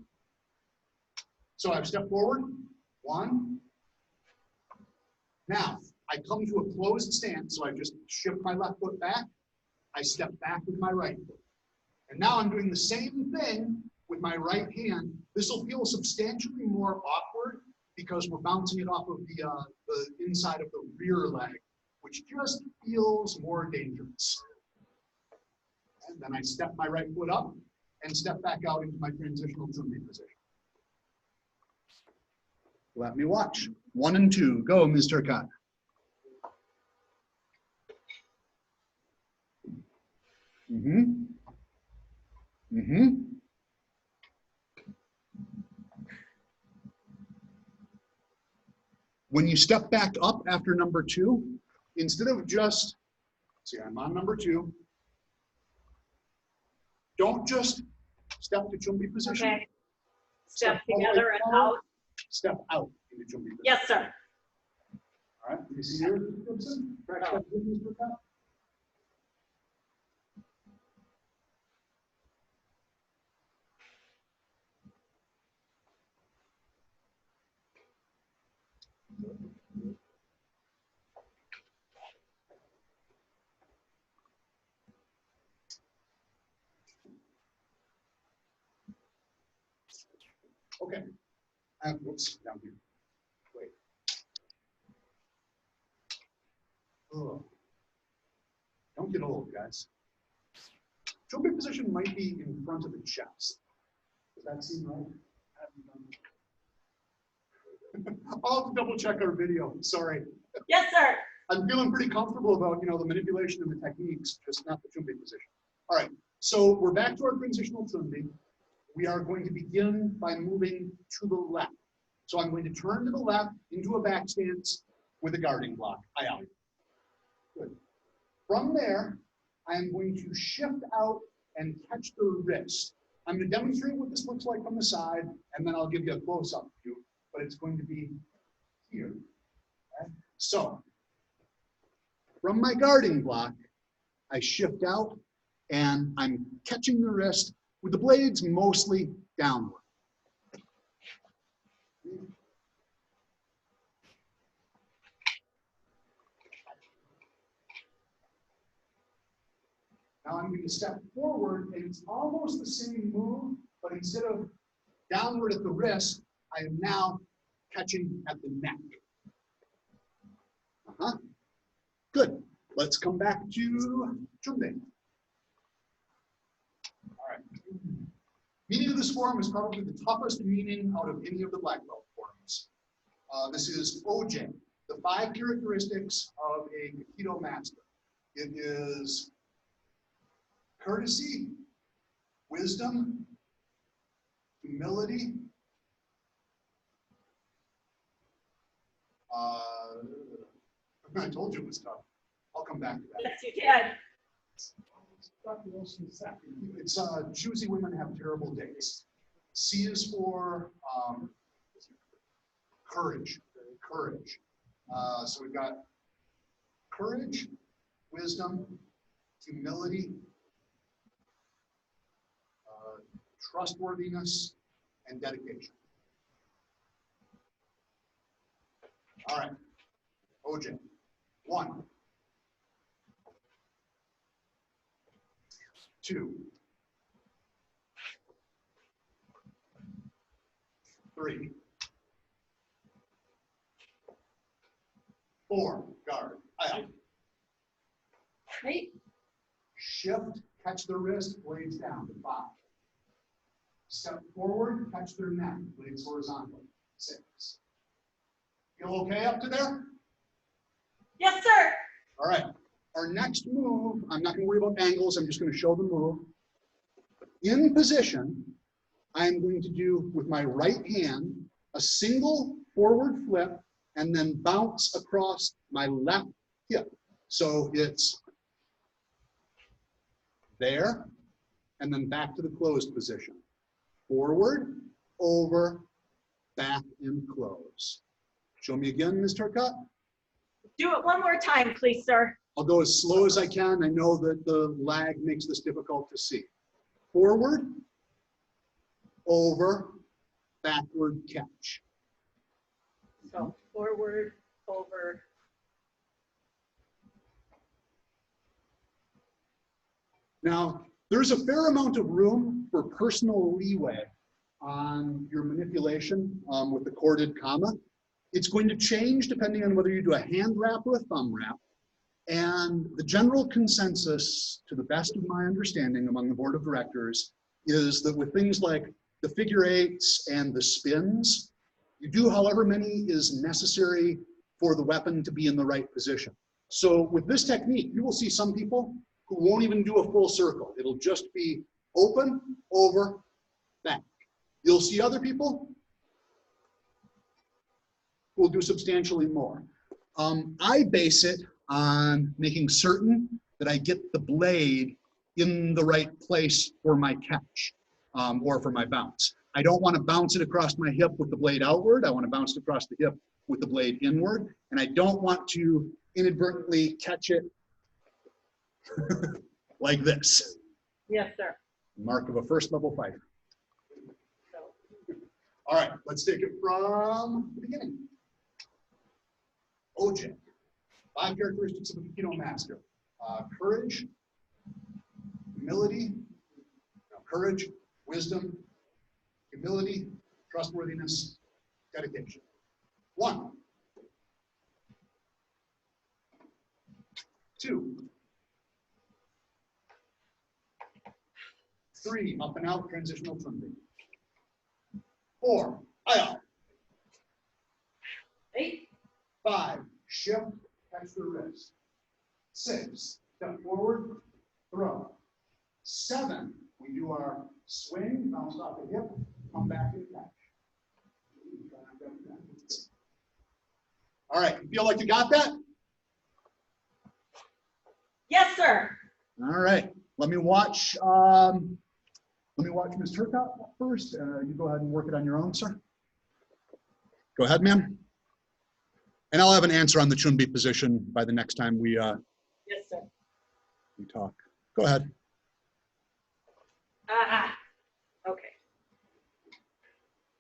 So I've stepped forward, one. Now, I come to a closed stance, so I just shift my left foot back. I step back with my right foot. And now I'm doing the same thing with my right hand. This will feel substantially more awkward because we're bouncing it off of the inside of the rear leg, which just feels more dangerous. And then I step my right foot up and step back out into my transitional Zumbi position. Let me watch. 1 and 2. Go, Ms. Turcotte. When you step back up after number 2, instead of just, see, I'm on number 2. Don't just step to Zumbi position. Okay. Step together and out. Step out into Zumbi position. Yes, sir. All right, let me see here, Gibson. Practice that with Mr. Turcotte. Okay. Whoops, down here. Wait. Oh. Don't get old, guys. Zumbi position might be in front of the chest. Does that seem right? I'll have to double check our video. Sorry. Yes, sir. I'm feeling pretty comfortable about, the manipulation and the techniques, just not the Zumbi position. All right, so we're back to our transitional Zumbi. We are going to begin by moving to the left. So I'm going to turn to the left into a back stance with a guarding block. Aye. Good. From there, I'm going to shift out and catch the wrist. I'm going to demonstrate what this looks like from the side, and then I'll give you a close-up view, but it's going to be here. Okay? So, from my guarding block, I shift out, and I'm catching the wrist with the blades mostly downward. Now I'm going to step forward, and it's almost the same move, but instead of downward at the wrist, I am now catching at the neck. Good. Let's come back to Zumbi. All right. Meaning of this form is probably the toughest meaning out of any of the black belt forms. This is OJ, the 5 characteristics of a Aikido master. It is courtesy, wisdom, humility, I told you it was tough. I'll come back to that. Yes, you did. Dr. Wilson, second. It's choosy women have terrible days. C is for courage. Courage. So we've got courage, wisdom, humility, trustworthiness, and dedication. All right. OJ. 1, 2, 3, 4, guard, aye. Right? Shift, catch the wrist, blades down, 5. Step forward, catch their neck, blades horizontal, 6. Feel okay up to there? Yes, sir. All right, our next move, I'm not gonna worry about angles, I'm just gonna show the move. In position, I'm going to do with my right hand, a single forward flip, and then bounce across my left hip. So it's there, and then back to the closed position. Forward, over, back, and close. Show me again, Ms. Turcotte. Do it one more time, please, sir. I'll go as slow as I can. I know that the lag makes this difficult to see. Forward, over, backward, catch. So forward, over. Now, there's a fair amount of room for personal leeway on your manipulation with the corded comma. It's going to change depending on whether you do a hand wrap or a thumb wrap. And the general consensus, to the best of my understanding among the board of directors, is that with things like the figure eights and the spins, you do however many is necessary for the weapon to be in the right position. So with this technique, you will see some people who won't even do a full circle. It'll just be open, over, back. You'll see other people who will do substantially more. I base it on making certain that I get the blade in the right place for my catch or for my bounce. I don't want to bounce it across my hip with the blade outward. I want to bounce it across the hip with the blade inward. And I don't want to inadvertently catch it like this. Yes, sir. Mark of a first level fighter. So, All right, let's take it from the beginning. OJ, 5 characteristics of a Aikido master. Courage, humility, courage, wisdom, humility, trustworthiness, dedication. 1. 2. 3, up and out, transitional Chun-Bi. 4, Aya. 8. 5, shift, catch the wrist. 6, step forward, throw. 7, we do our swing, bounce off the hip, come back and catch. All right, you feel like you got that? Yes, sir. All right, let me watch Ms. Turcotte first. You go ahead and work it on your own, sir. Go ahead, ma'am. And I'll have an answer on the Chun-Bi position by the next time we Yes, sir. talk. Go ahead. Okay.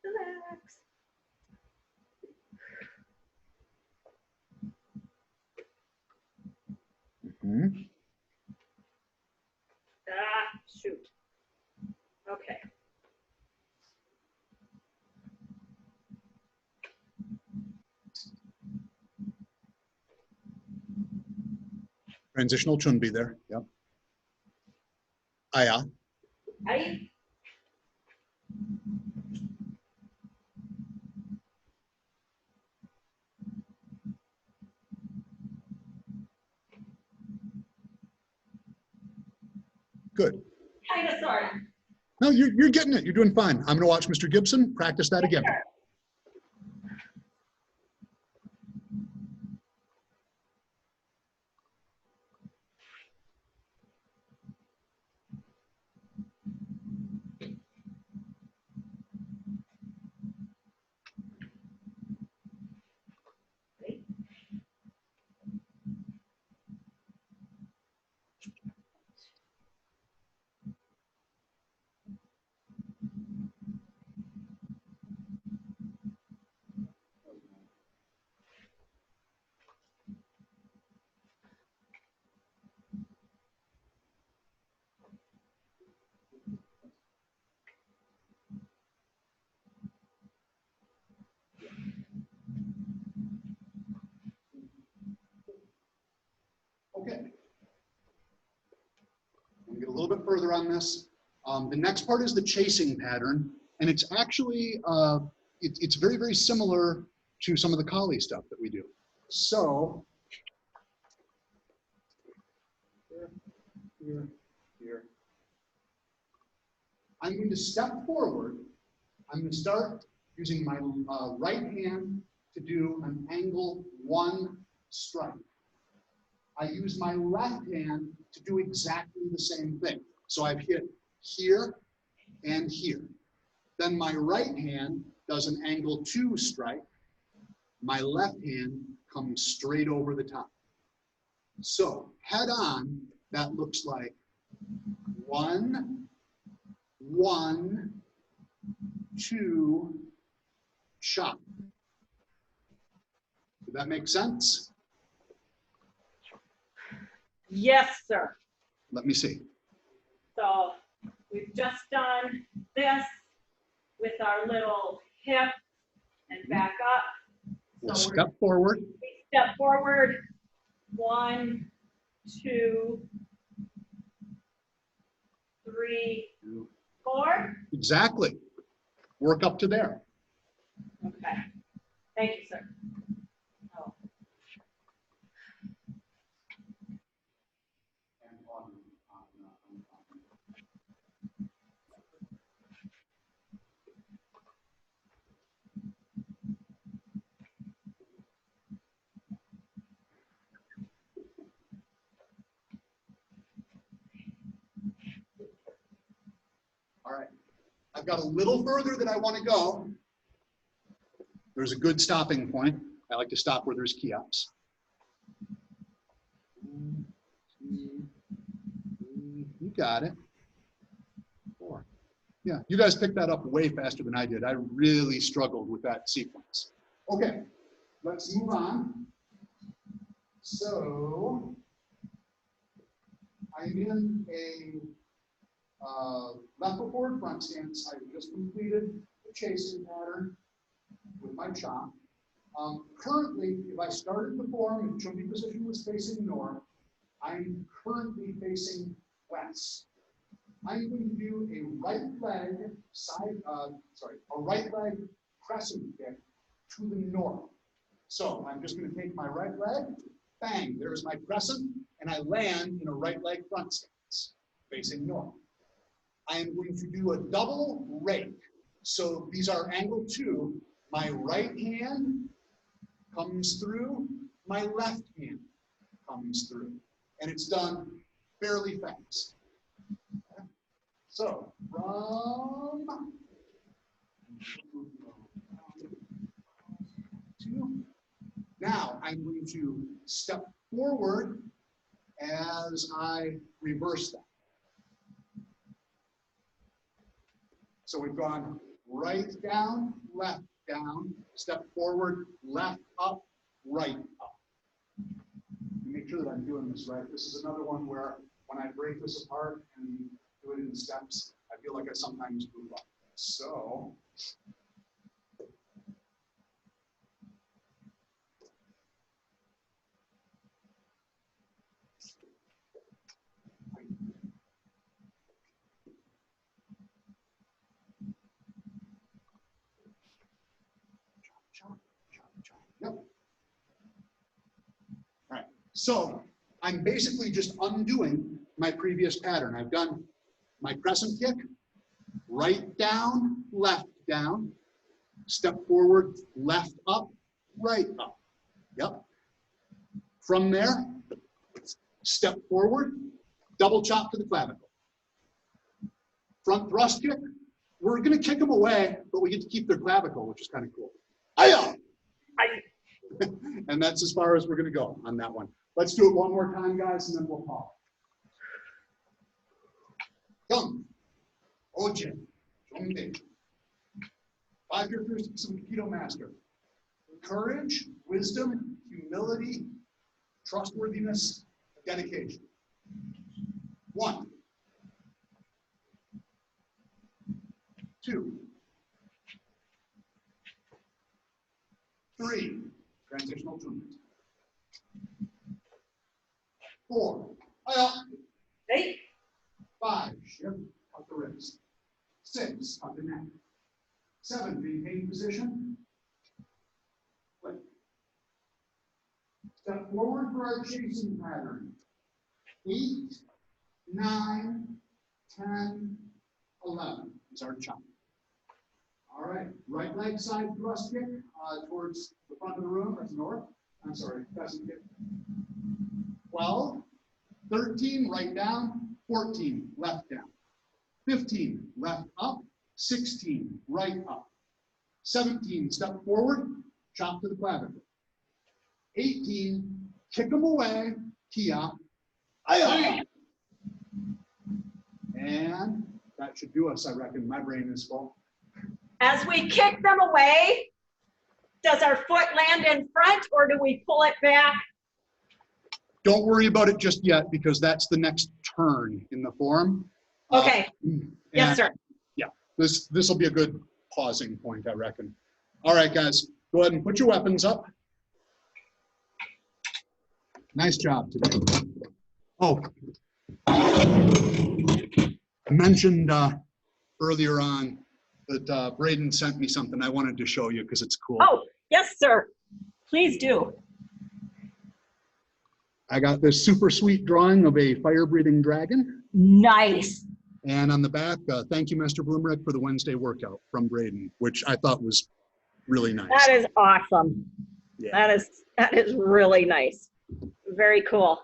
Relax. Mhm. Shoot. Okay. Transitional Chun-Bi there. Yep. Aya. I. Good. Kind of, sort of. No, you're getting it. You're doing fine. I'm going to watch Mr. Gibson practice that again. Sure. little bit further on this. The next part is the chasing pattern, and it's actually, it's very, very similar to some of the collie stuff that we do. So, here. I'm going to step forward. I'm going to start using my right hand to do an angle 1 strike. I use my left hand to do exactly the same thing. So I've hit here and here. Then my right hand does an angle 2 strike. My left hand comes straight over the top. So head on, that looks like 1, 1, 2, chop. Does that make sense? Yes, sir. Let me see. So we've just done this with our little hip and back up. We'll So step forward. we step forward, 1, 2, 3, 4. Exactly. Work up to there. Okay. Thank you, sir. Oh. All right. I've got a little further that I want to go. There's a good stopping point. I like to stop where there's key-ups. You got it. 4. Yeah, you guys picked that up way faster than I did. I really struggled with that sequence. Okay, let's move on. So, I'm in a left foot forward front stance. I just completed the chasing pattern with my chop. Currently, if I started the form and jumping position was facing north, I'm currently facing west. I'm going to do a right leg a right leg crescent kick to the north. So I'm just going to take my right leg, bang, there's my crescent, and I land in a right leg front stance facing north. I am going to do a double rake. So these are angle 2. My right hand comes through, my left hand comes through. And it's done fairly fast. So from 2. Now I'm going to step forward as I reverse that. So we've gone right down, left down, step forward, left up, right up. Make sure that I'm doing this right. This is another one where when I break this apart and do it in steps, I feel like I sometimes move up. So, yep. All right. So I'm basically just undoing my previous pattern. I've done my crescent kick, right down, left down, step forward, left up, right up. Yep. From there, step forward, double chop to the clavicle. Front thrust kick, we're going to kick them away, but we get to keep their clavicle, which is kind of cool. Hi-ya! And that's as far as we're going to go on that one. Let's do it one more time, guys, and then we'll pause. Come. Oje. Jombe. 5 characteristics of a Aikido master. Courage, wisdom, humility, trustworthiness, dedication. 1. 2. 3. Transitional movement. 4. 8. 5, shift, cut the wrist. 6, cut the neck. 7, maintain position. Flip. Step forward for our chasing pattern. 8, 9, 10, 11 is our chop. All right, right leg side thrust kick towards the front of the room, that's north. I'm sorry, pheasant kick. 12, 13, right down, 14, left down. 15, left up, 16, right up. 17, step forward, chop to the clavicle. 18, kick them away, kia. Aye. And that should do us, I reckon. My brain is full. As we kick them away, does our foot land in front or do we pull it back? Don't worry about it just yet because that's the next turn in the form. Okay. Yes, And sir. This will be a good pausing point, I reckon. All right, guys, go ahead and put your weapons up. Nice job today. Oh, I mentioned earlier on that Braden sent me something I wanted to show you because it's cool. Oh, yes, sir. Please do. I got this super sweet drawing of a fire-breathing dragon. Nice. And on the back, thank you, Mr. Bloomrick, for the Wednesday workout from Braden, which I thought was really nice. That is awesome. Yeah. That is really nice. Very cool.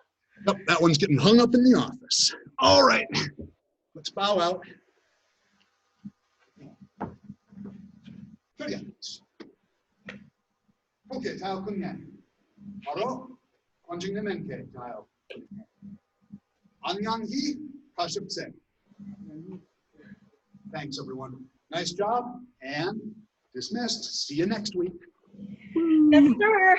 Yep, that one's getting hung up in the office. All right, let's bow out. Okay, tayo kunyan. Aro, konjing naman ke tayo. Anyanghi kashipse. Thanks, everyone. Nice job and dismissed. See you next week. Yes, sir.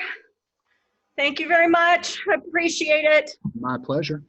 Thank you very much. I appreciate it. My pleasure.